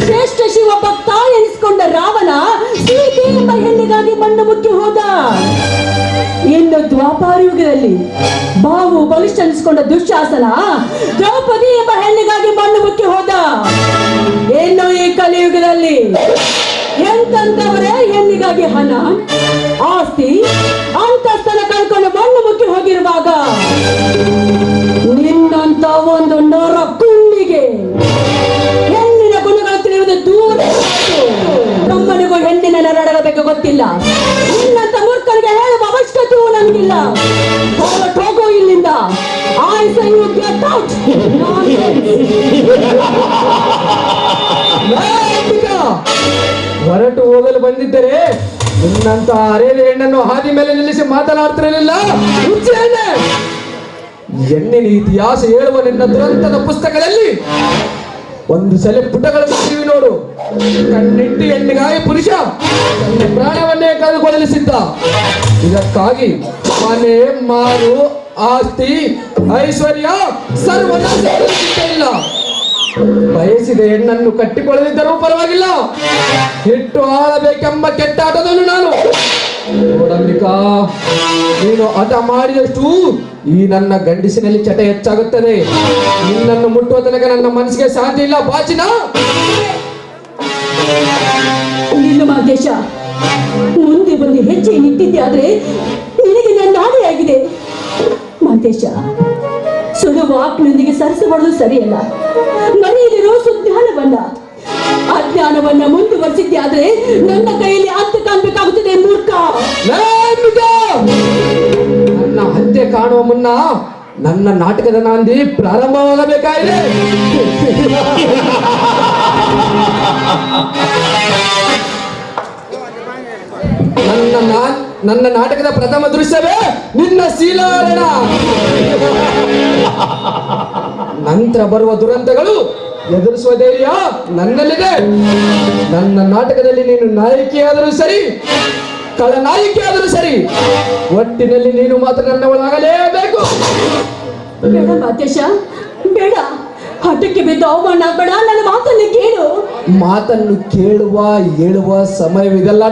ಶ್ರೇಷ್ಠ ಶಿವ ಭಕ್ತ ಎನಿಸಿಕೊಂಡ ರಾವಣ ಸೀತೆ ಎಂಬ ಹೆಣ್ಣಿಗಾಗಿ ಮಣ್ಣು ಮುಕ್ಕಿ ಹೋದ. ಇನ್ನು ದ್ವಾಪಾರ ಯುಗದಲ್ಲಿ ಬಾವು ಬಲಿಷ್ಠ ಎನಿಸಿಕೊಂಡ ದುಶ್ಯಾಸನ ದ್ರೌಪದಿ ಎಂಬ ಹೆಣ್ಣಿಗಾಗಿ ಮಣ್ಣು ಮುಕ್ಕಿ ಹೋದ. ಇನ್ನು ಈ ಕಲಿಯುಗದಲ್ಲಿ ಎಂತಂತವರೇ ಹೆಣ್ಣಿಗಾಗಿ ಹಣ, ಆಸ್ತಿ, ಅಂತಸ್ತನ ಕಳ್ಕೊಂಡು ಮಣ್ಣು ಮುಕ್ಕಿ ಹೋಗಿರುವಾಗ ನಿನ್ನಂತ ಒಂದು ನರ ಕುಣ್ಣಿಗೆ ಹೆಣ್ಣಿನ ಗುಣಗಳು ತಿಳಿಯುವುದು ದೂರ. ನಮ್ಮನಿಗೂ ಹೆಣ್ಣಿನ ನರಗಳ ಬಗ್ಗೆ ಗೊತ್ತಿಲ್ಲ. ನಿನ್ನಂತ ಮೂರ್ಖರಿಗೆ ಹೇಳುವ ಅವಶ್ಯಕತೆಯೂ ನನಗಿಲ್ಲ. ಹೋಗೋ ಇಲ್ಲಿಂದ. I say you get out. ಹೊರಟು ಹೋಗಲು ಬಂದಿದ್ದರೆ ನಿನ್ನಂತ ಅರೇದ ಹೆಣ್ಣನ್ನು ಹಾದಿ ಮೇಲೆ ನಿಲ್ಲಿಸಿ ಮಾತನಾಡ್ತಿರಲಿಲ್ಲ. ಹೆಣ್ಣಿನ ಇತಿಹಾಸ ಹೇಳುವ ನಿನ್ನ ದುರಂತದ ಪುಸ್ತಕದಲ್ಲಿ ಒಂದು ಸಲ ಪುಟಗಳನ್ನು ತಿರುವಿ ನೋಡು. ಕಣ್ಣಿಟ್ಟು ಹೆಣ್ಣಿಗಾಗಿ ಪುರುಷ ತನ್ನ ಪ್ರಾಣವನ್ನೇ ಕಳೆದುಕೊಳ್ಳಲು ಸಿದ್ಧ. ಇದಕ್ಕಾಗಿ ಮನೆ, ಮಾರು, ಆಸ್ತಿ, ಐಶ್ವರ್ಯ ಸರ್ವನಾಶ ಇಲ್ಲ. ಬಯಸಿದ ಹೆಣ್ಣನ್ನು ಕಟ್ಟಿಕೊಳ್ಳದಿದ್ದರೂ ಪರವಾಗಿಲ್ಲ, ಹಿಟ್ಟು ಆಳಬೇಕೆಂಬ ಕೆಟ್ಟ ಆಟದನು ನಾನು. ನೋಡಂಬಿಕಾ, ನೀನು ಹಠ ಮಾಡಿದಷ್ಟು ಈ ನನ್ನ ಗಂಡಿಸಿನಲ್ಲಿ ಚಟ ಹೆಚ್ಚಾಗುತ್ತದೆ. ನಿನ್ನನ್ನು ಮುಟ್ಟುವ ತನಕ ನನ್ನ ಮನಸ್ಸಿಗೆ ಶಾಂತಿ ಇಲ್ಲ. ಬಾಚಿನ ನಿಲ್ಲು ಮಾದೇಶ. ಮುಂದೆ ಬಂದು ಹೆಜ್ಜೆ ನಿಂತಿದ್ದೆ ಆದ್ರೆ ನಿನಗೆ ನನ್ನ ಆಣೆಯಾಗಿದೆ ಮಾದೇಶ. ಸುಳ್ಳು ವಾಕ್ನೊಂದಿಗೆ ಸರಸಬಾರದು ಸರಿಯಲ್ಲ. ಮನೆಯಲ್ಲಿರೋ ಸುಜ್ಞಾನವನ್ನ ಅಜ್ಞಾನವನ್ನ ಮುಂದುವರಿಸಿದ್ದೆ ಆದ್ರೆ ನನ್ನ ಕೈಯಲ್ಲಿ ಹತ್ಯೆ ಕಾಣಬೇಕಾಗುತ್ತದೆ ಮೂರ್ಖ. ನನ್ನ ಹತ್ಯೆ ಕಾಣುವ ಮುನ್ನ ನನ್ನ ನಾಟಕದ ನಾಂದಿ ಪ್ರಾರಂಭವಾಗಬೇಕಾಗಿದೆ. ನನ್ನ ನಾಟಕದ ಪ್ರಥಮ ದೃಶ್ಯವೇ ನಿನ್ನ ಶೀಲಾರಣ. ನಂತರ ಬರುವ ದುರಂತಗಳು ಎದುರಿಸುವ ಧೈರ್ಯ ನನ್ನಲ್ಲಿದೆ. ನನ್ನ ನಾಟಕದಲ್ಲಿ ನೀನು ನಾಯಕಿಯಾದರೂ ಸರಿ, ಖಳನಾಯಕಿಯಾದರೂ ಸರಿ, ಒಟ್ಟಿನಲ್ಲಿ ನೀನು ಮಾತ್ರ ನನ್ನ ಒಳಗಲೇಬೇಕು. ಬೇಡ ಮಾತೇಶ, ಬೇಡ. ಹಠಕ್ಕೆ ಬಿದ್ದು ಅವಮಾನ ಬೇಡ. ನನ್ನ ಮಾತನ್ನು ಕೇಳು. ಮಾತನ್ನು ಕೇಳುವ ಹೇಳುವ ಸಮಯವಿದೆಲ್ಲ.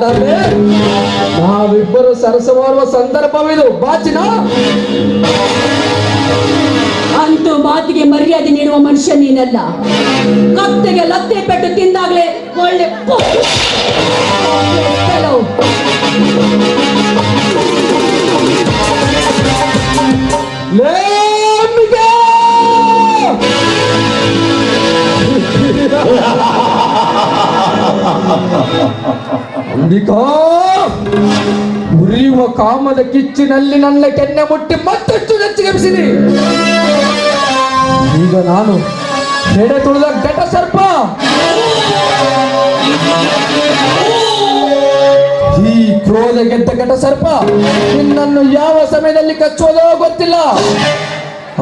ನಾವಿಬ್ಬರು ಸರಸ ಮಾಡುವ ಸಂದರ್ಭವಿದು. ಬಾಚಿನ ಅಂತೂ ಮಾತಿಗೆ ಮರ್ಯಾದೆ ನೀಡುವ ಮನುಷ್ಯ ನೀನಲ್ಲ. ಕತ್ತೆಗೆ ಲತ್ತೆ ಪೆಟ್ಟು ತಿಂದಾಗ್ಲೇ ಒಳ್ಳೆ ಅಂಬಿಕಾ, ಉರಿಯುವ ಕಾಮದ ಕಿಚ್ಚಿನಲ್ಲಿ ನನ್ನ ಕೆನ್ನೆ ಮುಟ್ಟಿ ಮತ್ತಷ್ಟು ನೆಚ್ಚಿಗೆಬ್ಬಿಸಿದೆ. ಈಗ ನಾನು ಹೆಡೆ ತುಳಿದ ಘಟ ಸರ್ಪ. ಈ ಕ್ರೋಧ ಗೆದ್ದ ಘಟ ಸರ್ಪ ನಿನ್ನನ್ನು ಯಾವ ಸಮಯದಲ್ಲಿ ಕಚ್ಚುವುದೋ ಗೊತ್ತಿಲ್ಲ.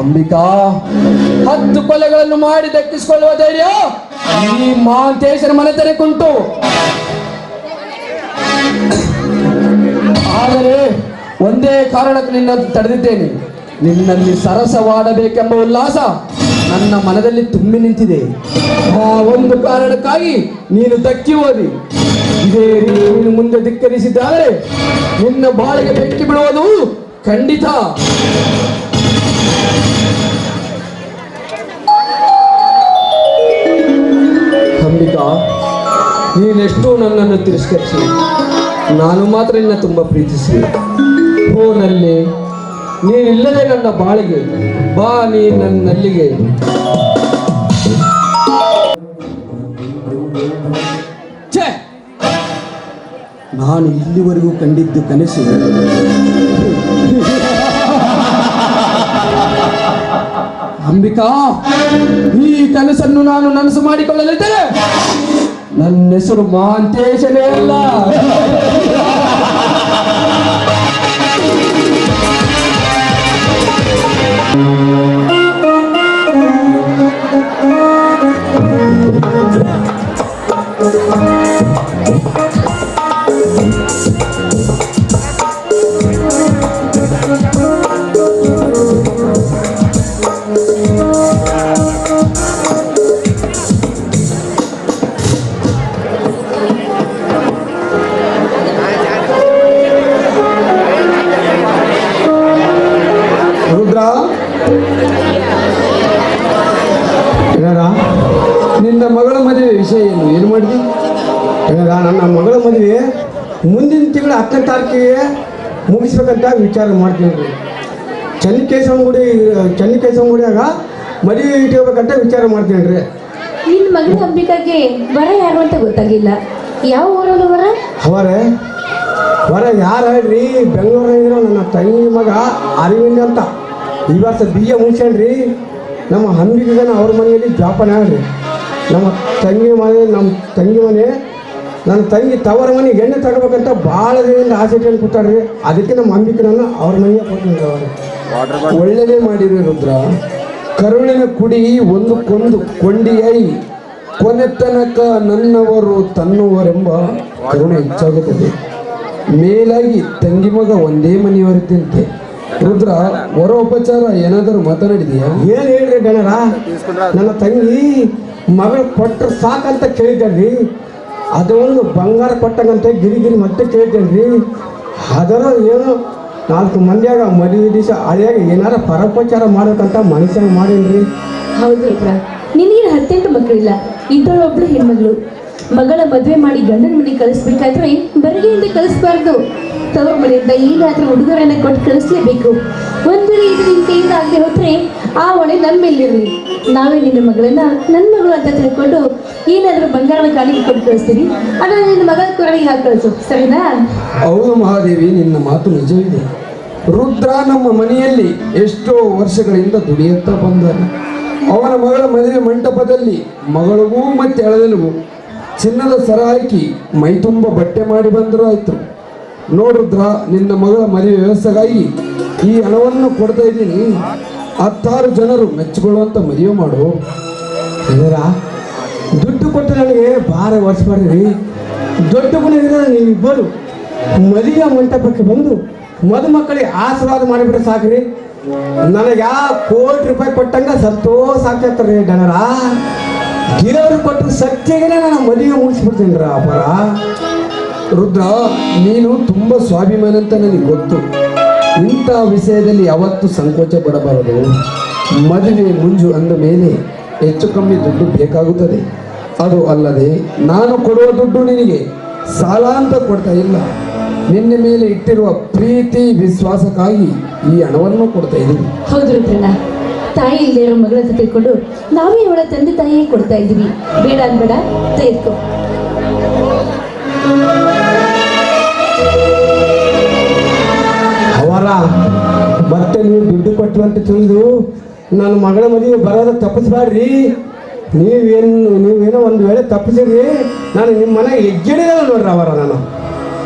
ಅಂಬಿಕಾ, 10 ಕೊಲೆಗಳನ್ನು ಮಾಡಿ ದಕ್ಕಿಸಿಕೊಳ್ಳುವ ಧೈರ್ಯ ಈ ಮಹಾಂತೇಶನ ಮನೆತನಕ್ಕುಂಟು. ಆದರೆ ಒಂದೇ ಕಾರಣಕ್ಕೆ ನಿನ್ನ ತಡೆದಿದ್ದೇನೆ. ನಿನ್ನಲ್ಲಿ ಸರಸವಾಡಬೇಕೆಂಬ ಉಲ್ಲಾಸ ನನ್ನ ಮನದಲ್ಲಿ ತುಂಬಿ ನಿಂತಿದೆ. ಆ ಒಂದು ಕಾರಣಕ್ಕಾಗಿ ನೀನು ದಕ್ಕಿ ಹೋದಿ. ಇದೇ ರೀತಿ ನೀನು ಮುಂದೆ ಧಿಕ್ಕರಿಸಿದ್ದಾರೆ ನಿನ್ನ ಬಾಳಿಗೆ ಬೆಂಕಿ ಬೀಳುವುದು ಖಂಡಿತ. ಅಂಬಿಕಾ, ನೀನೆಷ್ಟೋ ನನ್ನನ್ನು ತಿರಸ್ಕರಿಸಿ, ನಾನು ಮಾತ್ರ ನಿನ್ನ ತುಂಬ ಪ್ರೀತಿಸಿ. ಫೋನಲ್ಲಿ ನೀನಿಲ್ಲದೆ ನನ್ನ ಬಾಳಿಗೆ ಬಾ, ನೀ ನನ್ನಲ್ಲಿಗೆ. ಛೇ, ನಾನು ಇಲ್ಲಿವರೆಗೂ ಕಂಡಿದ್ದು ಕನಸು. ಅಂಬಿಕಾ, ಈ ಕನಸನ್ನು ನಾನು ನನಸು ಮಾಡಿಕೊಳ್ಳಲಿದ್ದರೆ ನನ್ನ ಹೆಸರು ಮಹಾಂತೇಶನೇ ಅಲ್ಲ. ರುದ್ರ, ನಿನ್ನ ಮಗಳ ಮದುವೆ ವಿಷಯ ಏನು ಮಾಡಿದಿ? ನನ್ನ ಮಗಳ ಮದುವೆ ಮುಂದಿನ ತಿಂಗಳ 10ನೇ ತಾರೀಕಿಗೆ ಮುಗಿಸ್ಬೇಕಂತ ವಿಚಾರ ಮಾಡ್ತೀನಿ ರೀ. ಚನ್ನಿಕೇಶವಗುಡಿಯಾಗ ಮದುವೆ ಇಟ್ಕೋಬೇಕಂತ ವಿಚಾರ ಮಾಡ್ತೀನಿ ರೀ. ನಿನ್ನ ಮಗಳ ಅಂಬಿಕಾಗೆ ವರ ಯಾರು ಅಂತ ಗೊತ್ತಾಗಿಲ್ಲ. ಯಾವ ಊರಲ್ಲ ವರ? ವರ ಯಾರು ಹೇಳ್ರಿ? ಬೆಂಗಳೂರಾಗಿರೋ ನನ್ನ ತಂಗಿ ಮಗ ಅರವಿಂದ್ ಅಂತ ಈ ವರ್ಷ BA ಮುಗಿಸ್ಯಾನ್ರಿ. ನಮ್ಮ ಅಂಬಿಕೆಗನ ಅವ್ರ ಮನೆಯಲ್ಲಿ ಜಾಪನ ಹೇಳ್ರಿ. ನಮ್ಮ ತಂಗಿ ಮನೆ ನನ್ನ ತಂಗಿ ತವರ ಮನೆಗೆ ಎಣ್ಣೆ ತಗೋಬೇಕಂತ ಭಾಳ ದಿನದಿಂದ ಆಸೆ ಇಟ್ಕೊಂಡು ಕೂತಾಡ್ರಿ. ಅದಕ್ಕೆ ನಮ್ಮ ಅಂಬಿಕೆನನ್ನು ಅವ್ರ ಮನೆಗೆ ಕೊಡ್ತೀನಿ ಅವರು. ಒಳ್ಳೆಯದೇ ಮಾಡಿರಿ ರುದ್ರ. ಕರುಳಿನ ಕುಡಿ ಒಂದಕ್ಕೊಂದು ಕೊಂಡಿಯಾಯಿ ಕೊನೆ ತನಕ ನನ್ನವರು ತನ್ನುವರೆಂಬ ಕರುಣೆ ಹೆಚ್ಚಾಗುತ್ತದೆ. ಮೇಲಾಗಿ ತಂಗಿ ಮಗ ಒಂದೇ ಮನೆಯವರಿದ್ದಂತೆ. ರುದ್ರ, ವರೋಪಚಾರ ಏನಾದರೂ ಮಾತನಾಡಿದೆಯಾ? ಏನು ಹೇಳ್ರಿ ಗಣರ, ನನ್ನ ತಂಗಿ ಮಗಳು ಕೊಟ್ಟರೆ ಸಾಕಂತ ಕೇಳಿದ್ರಿ. ಅದೊಂದು ಬಂಗಾರ ಕೊಟ್ಟಂಗಂತ ಗಿರಿಗಿರಿ ಮತ್ತೆ ಕೇಳಿದ್ದೇನ್ರಿ. ಅದರ ಏನು 4 ಮಂದಿಯಾಗ ಮದುವೆ ದಿವಸ ಅಳಿಯಾಗ ಏನಾರ ಪರೋಪಚಾರ ಮಾಡ್ಬೇಕಂತ ಮನುಷ್ಯನ ಮಾಡೇನ್ರಿ. ಹೌದು ನಿನಗೆ 18 ಮಕ್ಕಳಿಲ್ಲ, ಇದ್ದೊಳೊಬ್ಳು ಹೆಣ್ಮಗಳು. ಮಗಳ ಮದುವೆ ಮಾಡಿ ಗಂಡನ ಮನೆಗೆ ಕಳಿಸ್ಬೇಕಾದ್ರೆ ಬರಿಗೆಯಿಂದ ಕಳಿಸ್ಬಾರ್ದು. ತವ್ರ ಮನೆಯಿಂದ ಈಗಾದ್ರೂ ಉಡುಗೊರೆಯನ್ನು ಕೊಟ್ಟು ಕಳಿಸ್ಲೇಬೇಕು. ಒಂದು ರೀತಿ ನಿನ್ನ ಕೈಯಿಂದ ಆಗದೆ ಹೋದ್ರೆ ಆ ಹೊಣೆ ನಮ್ಮ ಮೇಲಿರಲಿ. ನಾವೇ ನಿನ್ನ ಮಗಳನ್ನ ನನ್ನ ಮಗಳು ಅಂತ ತಿಳ್ಕೊಂಡು ಏನಾದರೂ ಬಂಗಾರದ ಕಾಣಿಕೆ ಕೊಟ್ಟು ಕಳಿಸ್ತೀವಿ. ಅದನ್ನು ನಿನ್ನ ಮಗಳ ಕೊರಳಿಗೆ ಹಾಕಿ ಕಳಿಸು, ಸರಿನಾ? ಹೌದು ಮಹಾದೇವಿ, ನಿನ್ನ ಮಾತು ನಿಜವಿದೆ. ರುದ್ರ ನಮ್ಮ ಮನೆಯಲ್ಲಿ ಎಷ್ಟೋ ವರ್ಷಗಳಿಂದ ದುಡಿಯುತ್ತಾ ಬಂದಾನೆ. ಅವನ ಮಗಳ ಮದುವೆ ಮಂಟಪದಲ್ಲಿ ಮಗಳಿಗೂ ಮತ್ತೆ ಎಳೆದಲಿಗೂ ಚಿನ್ನದ ಸರ ಹಾಕಿ ಮೈ ತುಂಬ ಬಟ್ಟೆ ಮಾಡಿ ಬಂದರೂ ಆಯ್ತು. ನೋಡ್ರುದ್ರ, ನಿನ್ನ ಮಗಳ ಮದುವೆ ವ್ಯವಸ್ಥೆಗಾಗಿ ಈ ಹಣವನ್ನು ಕೊಡ್ತಾ ಇದ್ದೀನಿ. 10 ಜನರು ಮೆಚ್ಚಿಕೊಳ್ಳುವಂತ ಮದುವೆ ಮಾಡು. ಇದರ ದುಡ್ಡು ಕೊಟ್ಟು ನನಗೆ ಭಾರ ವರ್ಷಬಾರ್ರಿ. ದೊಡ್ಡ ಗುಣ ನೀವಿಬ್ಬರು ಮದುವೆ ಮಂಟಪಕ್ಕೆ ಬಂದು ಮದುಮಕ್ಕಳಿಗೆ ಆಶೀರ್ವಾದ ಮಾಡಿಬಿಟ್ರೆ ಸಾಕ್ರಿ. ನನಗೆ ಕೋಟಿ ರೂಪಾಯಿ ಕೊಟ್ಟಂಗ ಸಂತೋಷ ಆಗ್ತೈತ್ರಿ ಜನರ. ದೇವರು ಕೊಟ್ಟು ಸತ್ಯಗೆ ನಾನು ಮದುವೆ ಮುಗಿಸ್ಬಿಡ್ತೀನಿ ರೀ ಅಪರ. ರುದ್ರ, ನೀನು ತುಂಬ ಸ್ವಾಭಿಮಾನ ಅಂತ ನನಗೆ ಗೊತ್ತು. ಇಂಥ ವಿಷಯದಲ್ಲಿ ಯಾವತ್ತೂ ಸಂಕೋಚ ಪಡಬಾರದು. ಮದುವೆ ಮುಂಜು ಅಂದ ಮೇಲೆ ಹೆಚ್ಚು ಕಮ್ಮಿ ದುಡ್ಡು ಬೇಕಾಗುತ್ತದೆ. ಅದು ಅಲ್ಲದೆ ನಾನು ಕೊಡುವ ದುಡ್ಡು ನಿನಗೆ ಸಾಲ ಅಂತ ಕೊಡ್ತಾ ಇಲ್ಲ. ನಿನ್ನ ಮೇಲೆ ಇಟ್ಟಿರುವ ಪ್ರೀತಿ ವಿಶ್ವಾಸಕ್ಕಾಗಿ ಈ ಹಣವನ್ನು ಕೊಡ್ತಾ ಇದ್ದೀನಿ. ಹೌದು ರುದ್ರಣ್ಣ, ತಾಯಿ ಇಲ್ಲದೆ ಇರೋ ಮಗಳಂತ ತಿಳ್ಕೊಂಡು ನಾವೇ ಅವಳ ತಂದೆ ತಾಯಿಯೇ ಕೊಡ್ತಾ ಇದ್ದೀವಿ. ಬೇಡ ಅನ್ಬೇಡ, ತೆಗೆದುಕೋ. ಅವರ ಮತ್ತೆ ನೀವು ದುಡ್ಡು ಕೊಟ್ಟು ಅಂತ ತಿಳಿದು ನನ್ನ ಮಗಳ ಮದುವೆ ಬರೋದ ತಪ್ಪಿಸ್ಬೇಡ್ರಿ. ನೀವೇನೋ ಒಂದು ವೇಳೆ ತಪ್ಪಿಸಿದ್ರಿ ನಾನು ನಿಮ್ಮ ಮನೆಗೆ ಹೆಜ್ಜೆಡಿದಲ್ಲ ನೋಡ್ರಿ ಅವರ. ನಾನು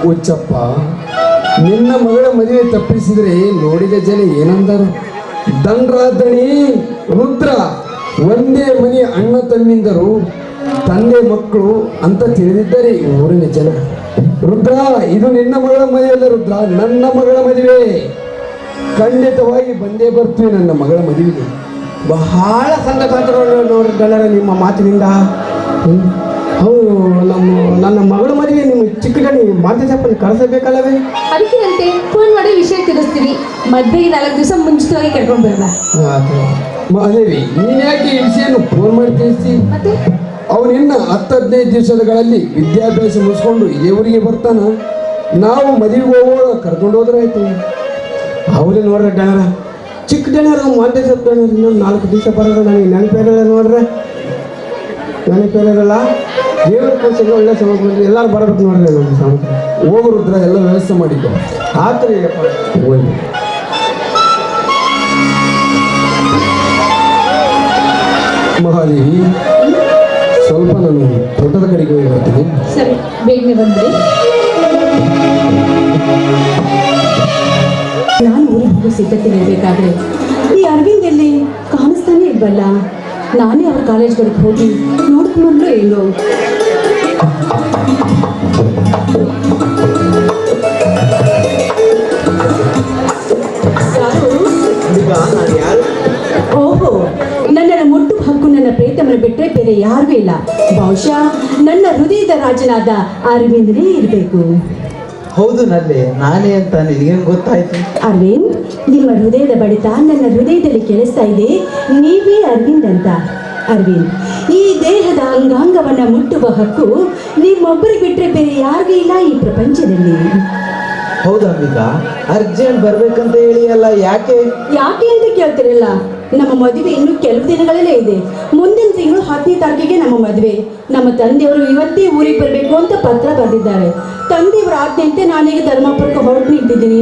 ಹುಚ್ಚಪ್ಪ, ನಿನ್ನ ಮಗಳ ಮದುವೆ ತಪ್ಪಿಸಿದ್ರೆ ನೋಡಿದ ಜನ ಏನಂದರು? ದಂಡ್ರಾದಣಿ ರುದ್ರ ಒಂದೇ ಮನೆಯ ಅಣ್ಣ ತಮ್ಮಿಂದರು, ತಂದೆ ಮಕ್ಕಳು ಅಂತ ತಿಳಿದಿದ್ದಾರೆ ಊರಿನ ಜನ. ರುದ್ರ, ಇದು ನಿನ್ನ ಮಗಳ ಮದುವೆ ಅಲ್ಲ ರುದ್ರ, ನನ್ನ ಮಗಳ ಮದುವೆ. ಖಂಡಿತವಾಗಿ ಬಂದೇ ಬರ್ತೀವಿ ನನ್ನ ಮಗಳ ಮದುವೆಗೆ. ಬಹಳ ಸಂಗತ ನೋಡ್ರಿ ಗಣರ ನಿಮ್ಮ ಮಾತಿನಿಂದ. ಹೌದು, ನನ್ನ ಮಗಳ ಮದುವೆ ನಿಮ್ಮ ಮಾಂತೇಶಪ್ಪನ ಕಳಿಸಬೇಕಲ್ಲವೇ? ಅದಕ್ಕೆ ಅಂತೆ ಫೋನ್ ಮಾಡಿ ವಿಷಯ ತಿಳಿಸ್ತೀನಿ. ಮದ್ವೆಗೆ 4 ದಿವಸ ಮುಂಚಿತವಾಗಿ ಕರ್ಕೊಂಡು ಬರೋಣ. ಮಹಾದೇವಿ, ನೀನ್ ಯಾಕೆ ಈ ವಿಷಯನ ಫೋನ್ ಮಾಡಿ ತಿಳಿಸಿ? ಮತ್ತೆ ಅವನಿನ್ನ 10-15 ದಿವಸಗಳಲ್ಲಿ ವಿದ್ಯಾಭ್ಯಾಸ ಮುಗಿಸ್ಕೊಂಡು ಇದೇ ಊರಿಗೆ ಬರ್ತಾನ. ನಾವು ಮದುವೆಗೆ ಹೋಗೋಣ, ಕರ್ಕೊಂಡು ಹೋದ್ರೆ ಆಯ್ತು. ಹೌದು ನೋಡ್ರಿ ಡಾನರ, ಚಿಕ್ಕ ಡಾನರ ಮಾಂತೇಶಪ್ಪ ಡಾನರ್ ಇನ್ನೊಂದು 4 ದಿವಸ ಬರೋದು. ನನಗೆ ನೆನಪೇರಲ್ಲ ನೋಡ್ರೆ, ನೆನಪೇರಲ್ಲ. ದೇವ್ರ ಕೋಸಲ್ಲಿ ಒಳ್ಳೆ ಸಮಯ ಬಂದ್ರೆ ಎಲ್ಲರೂ ಬರಬೇಕು ನೋಡ್ರಿ. ನಮ್ಮ ಸಮಸ್ಯೆ ಹೋಗು ರುದ್ರ, ಎಲ್ಲ ವ್ಯವಸ್ಥೆ ಮಾಡಿದ್ದು ಆತರ ಹೋಗಿ. ಮಹಾದೇವಿ, ಸ್ವಲ್ಪ ನಾನು ತೋಟದ ಕಡೆಗೆ ಹೋಗಿ ಬರ್ತೀನಿ. ಸರಿ, ಬೇಗನೆ ಬಂದ್ರಿ. ನಾನು ಊರಿಗೆ ಹೋಗೋ ಸಿದ್ಧತೆ ಇರಬೇಕಾದ್ರೆ ಈ ಅರವಿಂದ್ ಎಲ್ಲಿ ಕಾಣಿಸ್ತಾನೆ ಇಲ್ವಲ್ಲ. ನಾನೇ ಅವ್ರ ಕಾಲೇಜ್ಗಳಿಗೆ ಹೋಗಿ ನೋಡ್ಕೊಂಡ್ರು ಏನು. ಓಹೋ, ನನ್ನನ್ನು ಮುಟ್ಟು ಹಕ್ಕು ನನ್ನ ಪ್ರೇತಮನ ಬಿಟ್ಟರೆ ಬೇರೆ ಯಾರಿಗೂ ಇಲ್ಲ. ಬಹುಶಃ ನನ್ನ ಹೃದಯದ ರಾಜನಾದ ಅರವಿಂದನೇ ಇರಬೇಕು. ಹೌದು ನಲ್ಲಿ, ನಾನೇ ಅಂತ ನಿನಗೇನು ಗೊತ್ತಾಯ್ತು? ಅರವಿಂದ್, ನಿಮ್ಮ ಹೃದಯದ ಬಡಿತ ನನ್ನ ಹೃದಯದಲ್ಲಿ ಕೇಳಿಸ್ತಾ ಇದೆ. ನೀವೇ ಅರವಿಂದ್ ಅಂತ. ಅರವಿಂದ್, ಈ ದೇಹದ ಅಂಗಾಂಗವನ್ನ ಮುಟ್ಟುವ ಹಕ್ಕು ನಿಮ್ಮೊಬ್ಬರಿಗೆ ಬಿಟ್ಟರೆ ಬೇರೆ ಯಾರಿಗೂ ಇಲ್ಲ ಈ ಪ್ರಪಂಚದಲ್ಲಿ. ಹೌದಾ ಅಂಬಿಕಾ, ಅರ್ಜೆಂಟ್ ಬರ್ಬೇಕಂತ ಹೇಳಿ ಅಲ್ಲ, ಯಾಕೆ? ಯಾಕೆ ಅಂತ ಕೇಳ್ತಿರಲ್ಲ, ನಮ್ಮ ಮದುವೆ ಇನ್ನು ಕೆಲವು ದಿನಗಳಲ್ಲೇ ಇದೆ. ಮುಂದಿನ ತಿಂಗಳು 10ನೇ ತಾರೀಕಿಗೆ ನಮ್ಮ ಮದುವೆ. ನಮ್ಮ ತಂದೆಯವರು ಇವತ್ತೇ ಊರಿಗೆ ಬರಬೇಕು ಅಂತ ಪತ್ರ ಬರೆದಿದ್ದಾರೆ. ತಂದೆಯವರ ಆಜ್ಞೆಯಂತೆ ನಾನೀಗ ಧರ್ಮಪುರಕ್ಕೆ ಹೊರಟು ನಿಂತಿದ್ದೀನಿ.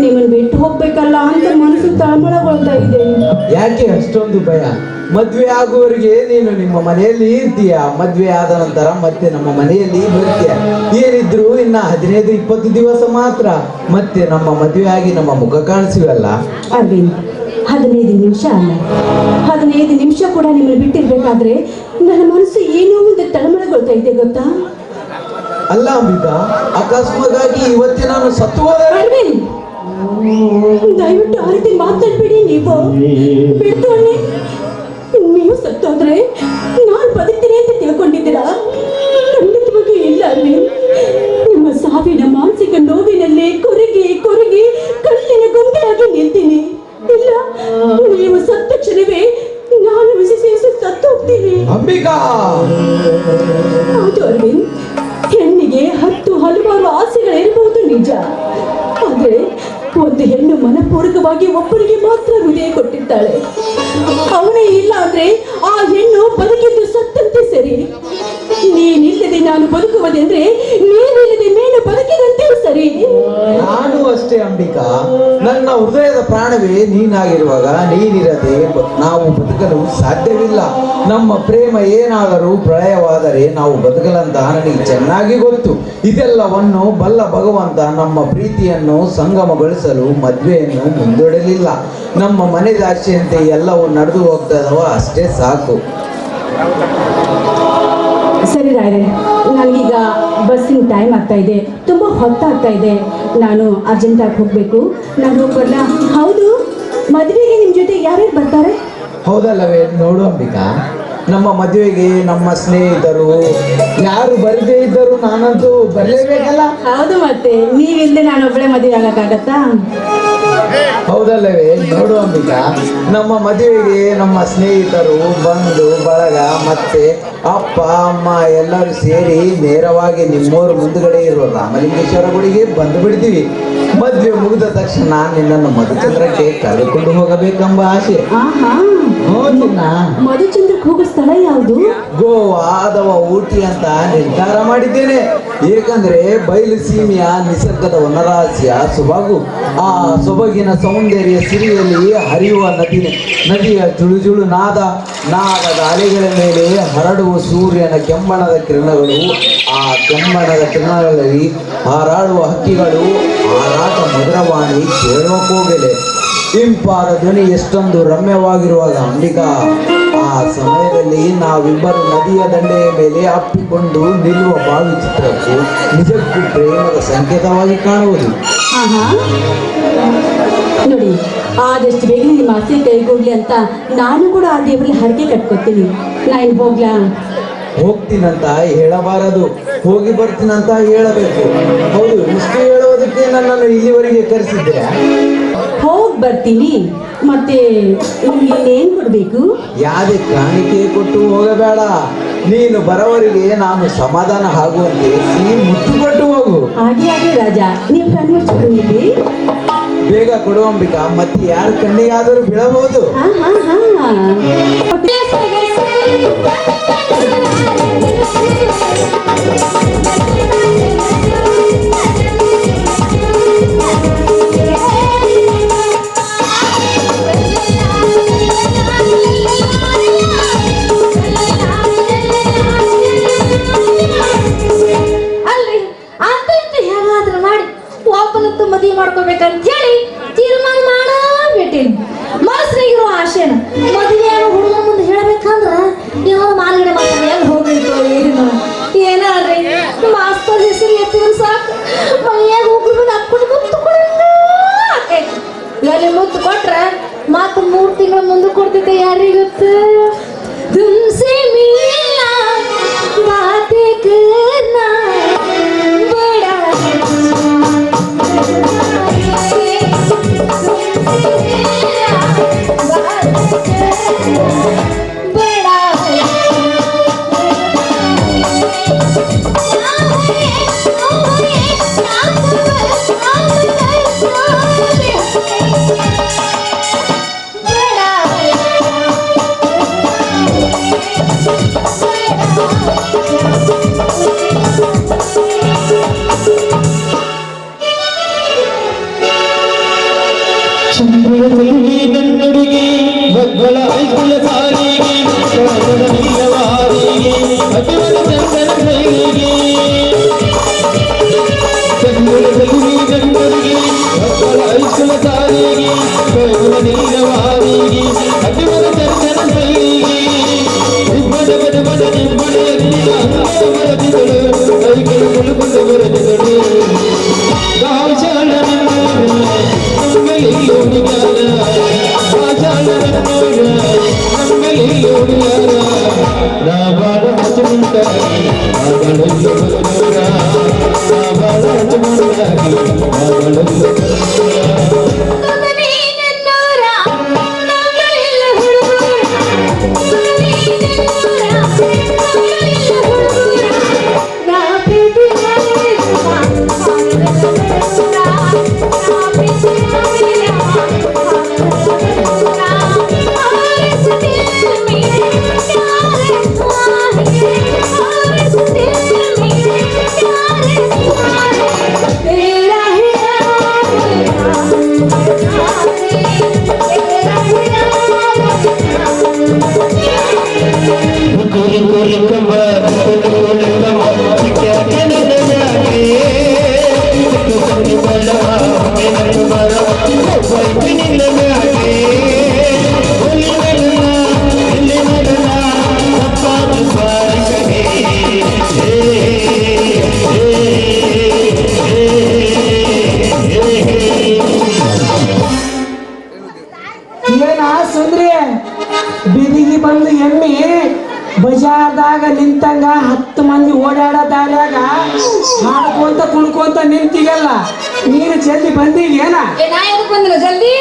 ನಿಮ್ಮನ್ನು ಬಿಟ್ಟು ಹೋಗ್ಬೇಕಲ್ಲ ಅಂತ ಮನಸ್ಸು ತಳಮಳಗೊಳ್ತಾ ಇದೆ. ಯಾಕೆ ಅಷ್ಟೊಂದು ಭಯ? ಮದ್ವೆ ಆಗುವವರೆಗೆ ನೀನು ನಿಮ್ಮ ಮನೆಯಲ್ಲಿ ಇರ್ತೀಯ, ಮದ್ವೆ ಆದ ನಂತರ ಮತ್ತೆ ನಮ್ಮ ಮನೆಯಲ್ಲಿ ಬರ್ತೀಯ. ಏನಿದ್ರು ಇನ್ನ 15-20 ದಿವಸ ಮಾತ್ರ, ಮತ್ತೆ ನಮ್ಮ ಮದುವೆ ಆಗಿ ನಮ್ಮ ಮುಖ ಕಾಣಿಸಿವಲ್ಲ. ಅರವಿಂದ್, 15 ನಿಮಿಷ ಅಲ್ಲ, 15 ನಿಮಿಷ ಕೂಡ ನಿಮ್ಮನ್ನು ಬಿಟ್ಟಿರ್ಬೇಕಾದ್ರೆ ನನ್ನ ಮನಸ್ಸು ಏನೋ ಒಂದು ತಳಮಳಗೊಳ್ತಾ ಇದೆ ಗೊತ್ತಾ? ಅಲ್ಲ ಅಂಬಿಕಾ, ಅಕಸ್ಮಾತ್ ಇವತ್ತೇ ನಾನು ಸತ್ತು ಹೋದರೆ? ಅರವಿಂದ್, ದಯವಿಟ್ಟು ಆ ರೀತಿ ಮಾತಾಡ್ಬೇಡಿ. ನೀವು ಬಿಡ್ತೋಣಿ, ನೀವು ಸತ್ತೋದ್ರೆ ನಾನು ಬದುಕ್ತೀನಿ ಅಂತ ತಿಳ್ಕೊಂಡಿದ್ದೀರಾ? ಖಂಡಿತವಾಗಿ ಇಲ್ಲ ಅರವಿಂದ್. ನಿಮ್ಮ ಸಾವಿನ ಮಾನಸಿಕ ನೋವಿನಲ್ಲೇ ಕೊರಗಿ ಕೊರಗಿ ಕಲ್ಲಿನ ಗೊಂಬೆಯಾಗಿ ನಿಲ್ತೀನಿ. ಇಲ್ಲ, ನೀವು ಸತ್ತ ಕ್ಷಣವೇ ನಾನು ವಿಶೇಷ ಸತ್ತು ಹೋಗ್ತೀನಿ. ಅಂಬಿಕಾ, ಹೌದು ಅರವಿಂದ್, ಹೆಣ್ಣಿಗೆ 10 ಹಲವಾರು ಆಸೆಗಳಿರಬಹುದು ನಿಜ. ಆದ್ರೆ ಒಂದು ಹೆಣ್ಣು ಮನಪೂರ್ವಕವಾಗಿ ಒಬ್ಬರಿಗೆ ಮಾತ್ರ ಹೃದಯ ಕೊಟ್ಟಿರ್ತಾಳೆ. ಅವನೇ ಇಲ್ಲ ಅಂದ್ರೆ ಆ ಹೆಣ್ಣು ಬದುಕಿದ್ದು ಸತ್ತಂತೆ ಸರಿ. ನೀನಿಲ್ಲದೆ ನಾನು ಬದುಕುವುದೆಂದ್ರೆ ನೀನಿಲ್ಲದೆ ಮೇನು ಬದುಕಿದಂತೆ ಸರಿ. ನಾನು ಅಷ್ಟೇ ಅಂಬಿಕಾ, ನನ್ನ ಹೃದಯದ ಪ್ರಾಣವೇ ನೀನಾಗಿರುವಾಗ ನೀನಿರದೆ ನಾವು ಬದುಕಲು ಸಾಧ್ಯವಿಲ್ಲ. ನಮ್ಮ ಪ್ರೇಮ ಏನಾದರೂ ಪ್ರಳಯವಾದರೆ ನಾವು ಬದುಕಲಂತ ನನಗೆ ಚೆನ್ನಾಗಿ ಗೊತ್ತು. ಇದೆಲ್ಲವನ್ನು ಬಲ್ಲ ಭಗವಂತ ನಮ್ಮ ಪ್ರೀತಿಯನ್ನು ಸಂಗಮಗೊಳಿಸಲು ಮದುವೆಯನ್ನು ಮುಂದೂಡಲಿಲ್ಲ. ನಮ್ಮ ಮನೆ ದಾಕ್ಷಿಯಂತೆ ಎಲ್ಲವೂ ನಡೆದು ಹೋಗ್ತದವ, ಅಷ್ಟೇ ಸಾಕು. ಸರಿ ರಾಯ್ರೆ, ನನಗೀಗ ಬಸ್ಸಿನ ಟೈಮ್ ಆಗ್ತಾ ಇದೆ, ತುಂಬ ಹೊತ್ತಾಗ್ತಾ ಇದೆ. ನಾನು ಅರ್ಜೆಂಟಾಗಿ ಹೋಗಬೇಕು. ನಾನು ಹೋಗ್ಬರ್ಲ? ಹೌದು, ಮದುವೆಗೆ ನಿಮ್ಮ ಜೊತೆ ಯಾರ್ಯಾರು ಬರ್ತಾರೆ? ಹೌದಲ್ಲವೇ? ನೋಡು ಅಂಬಿಕಾ, ನಮ್ಮ ಮದುವೆಗೆ ನಮ್ಮ ಸ್ನೇಹಿತರು ಯಾರು ಬರದೇ ಇದ್ದರು ನಾನಂತೂ ಬರಲೇಬೇಕಲ್ಲ. ಹೌದು, ಮತ್ತೆ ನೀವಿಲ್ಲದೆ ನಾನೊಬ್ಬಳೆ ಮದುವೆ ಆಗಕ್ಕಾಗತ್ತಾ? ಹೌದಲ್ಲವೇ? ನೋಡು ಅಂಬಿಕಾ, ನಮ್ಮ ಮದುವೆಗೆ ನಮ್ಮ ಸ್ನೇಹಿತರು, ಬಂಧು ಬಳಗ ಮತ್ತೆ ಅಪ್ಪ ಅಮ್ಮ ಎಲ್ಲರೂ ಸೇರಿ ನೇರವಾಗಿ ನಿಮ್ಮೂರು ಮುಂದುಗಡೆ ಇರುವ ರಾಮಲಿಂಗೇಶ್ವರ ಗುಡಿಗೆ ಬಂದು ಬಿಡ್ತೀವಿ. ಮದುವೆ ಮುಗಿದ ತಕ್ಷಣ ನಿನ್ನನ್ನು ಮಧುಚಂದ್ರಕ್ಕೆ ಕರೆದುಕೊಂಡು ಹೋಗಬೇಕೆಂಬ ಆಸೆ. ಮಧುಚಂದ್ರಕ್ಕೆ ಹೋಗೋ ಸ್ಥಳ ಯಾವುದು? ಗೋವಾ ಅಥವಾ ಊಟಿ ಅಂತ ನಿರ್ಧಾರ ಮಾಡಿದ್ದೇನೆ. ಏಕೆಂದ್ರೆ ಬಯಲು ಸೀಮೆಯ ನಿಸರ್ಗದ ವನರಾಸ್ಯ ಸೊಬಗು, ಆ ಸೊಬಗಿನ ಸೌಂದರ್ಯ ಸಿರಿಯಲ್ಲಿ ಹರಿಯುವ ನದಿಯ ಜುಳುಜುಳು ನಾದದ ಅಲೆಗಳ ಮೇಲೆ ಹರಡುವ ಸೂರ್ಯನ ಕೆಂಬಣದ ಕಿರಣಗಳು, ಆ ಕೆಂಬಣದ ಕಿರಣಗಳಲ್ಲಿ ಹಾರಾಡುವ ಹಕ್ಕಿಗಳು, ಹಾರಾಟ ಮಧುರವಾಣಿ, ಕೇಳುವ ಕೋಗಿಲೆ, ಇಂಪಾದ ಧ್ವನಿ ಎಷ್ಟೊಂದು ರಮ್ಯವಾಗಿರುವಾಗ ಅಂಬಿಕಾ, ಆ ಸಮಯದಲ್ಲಿ ನಾವಿಬ್ಬರು ನದಿಯ ದಂಡೆಯ ಮೇಲೆ ಅಪ್ಪಿಕೊಂಡು ನಿಲ್ಲುವ ಭಾವಚಿತ್ರಕ್ಕೂ ನಿಜಕ್ಕೂ ಪ್ರೇಮದ ಸಂಕೇತವಾಗಿ ಕಾಣುವುದು. ನೋಡಿ, ಆದಷ್ಟು ಬೇಗ ನಿಮ್ಮ ಆಸೆ ಕೈಗೂಡ್ಲಿ ಅಂತ ನಾನು ಕೂಡ ಆ ದೇವರಲ್ಲಿ ಹರಕೆ ಕಟ್ಕೊತೀನಿ. ನಾ ಇನ್ನು ಹೋಗ್ಲಾ? ಹೋಗ್ತೀನಂತ ಹೇಳಬಾರದು, ಹೋಗಿ ಬರ್ತೀನಂತ ಹೇಳಬೇಕು. ಹೌದು, ಇಷ್ಟು ಹೇಳುವುದಕ್ಕೆ ನನ್ನನ್ನು ಇಲ್ಲಿವರೆಗೆ ಕರೆಸಿದ್ದೆ. ಹೋಗ್ ಬರ್ತೀನಿ, ಮತ್ತೆ ನಿಮ್ಗೆ ಇನ್ನೇನ್ ಕೊಡ್ಬೇಕು? ಯಾವ್ದೇ ಕಾಣಿಕೆ ಕೊಟ್ಟು ಹೋಗಬೇಡ. ನೀನು ಬರೋವರೆಗೆ ನಾನು ಸಮಾಧಾನ ಆಗುವಂತೆ ಸಿಹಿ ಮುತ್ತು ಕೊಟ್ಟು ಹೋಗು. ಹಾಗೆ ರಾಜ, ನೀವು ಕಣ್ಣು ಮುಚ್ಚಿಕೊಂಡಿರಿ. ಬೇಗ ಕೊಡುವಂಬಿಕ, ಮತ್ತೆ ಯಾರ ಕಣ್ಣಿಗಾದರೂ ಬೀಳಬಹುದು. ಹಾ ಹಾ ಹಾ. ಅಲ್ರಿ ಅಂತ ಇಂತ ಹೇಗಾದ್ರೂ ಮಾಡಿ ಒಬ್ಬನಂತೂ ಮದುವೆ ಮಾಡ್ಕೋಬೇಕಂತ ಹೇಳಿ ತೀರ್ಮಾನ ಮಾಡಬಿಟ್ಟಿನಿ. ಮನಸ್ಸಿನಾಗಿರೋ ಆಶೆನ ಮದುವೆ ಆಗೋ ಹುಡುಗ ಮುಂದೆ ಹೇಳ್ಬೇಕಂದ್ರ ಏನೋ ಮಾಲ್ಗಡೆ ಮಾತಾಡಿ ಎಲ್ಲಿ ಹೋಗ್ಬೇಕು ಏನಾದ್ರಿ ಮಾಸ್ತರ್ ಹೆಸರು ಎತ್ತಿದ್ರೆ ಸಾಕು ಮೈಯಾಗ ಹೋಗ್ಬಿಟ್ಟು ಹಾಕ್ಬಿಟ್ಟು ಮುತ್ತು ಆಕೈತಿ. ಎಲ್ಲಿ ಮುತ್ತು ಕೊಟ್ರೆ ಮಾತು 3 ತಿಂಗಳ ಮುಂದೆ ಕೊಡ್ತಿದ್ದೆ ಯಾರಿಗೊತ್ತು. ತುಮ್ಸೆ ಮಿಲಾ ಬಾತೆ ಕರ್ನಾ ಬಡಾ ನನ್ನುಡುಗಿ ಮಕ್ಕಳ ಐಕುಲ ಸಾರಿಗೆ ನಿಲ್ಲವಾರಿಗೆ ಅತಿವರ ಚಂದನ ಕೈಗೆ ಚಂದ್ರದಲ್ಲಿ ನನ್ನುಡುಗಿ ಮಕ್ಕಳ ಐಕುಲ ಸಾರಿಗೆ ಕೈಗುಲ ನಿಲ್ಲವಾರಿಗೆ ಅತಿವರ ಚಂದನ ಕೈಗೆ ಇಬ್ಬರ ಬಡ ಬಡ ನಿಬ್ಬಡೆಯಲ್ಲಿ ಅಂಗದ ಬರದಿದಳು ಕೈಗಳು ಕುಲುಕುಂದು ಬರದಿದಳು ಗಾಂಚಾಳ ಬೀದಿಗೆ ಬಂದು ಎಮ್ಮಿ ಬಜಾರ್ದಾಗ ನಿಂತಂಗ 10 ಮಂದಿ ಓಡಾಡೋ ದಾರ್ಯಾಗ ಹಾಡ್ಕೊಂತ ಕುಣ್ಕೊಂತ ನಿಂತಿಗಲ್ಲ. ನೀನು ಜಲ್ದಿ ಬಂದಿಗೇನ? ಬಂದಿಲ್ಲ ಜಲ್ದಿ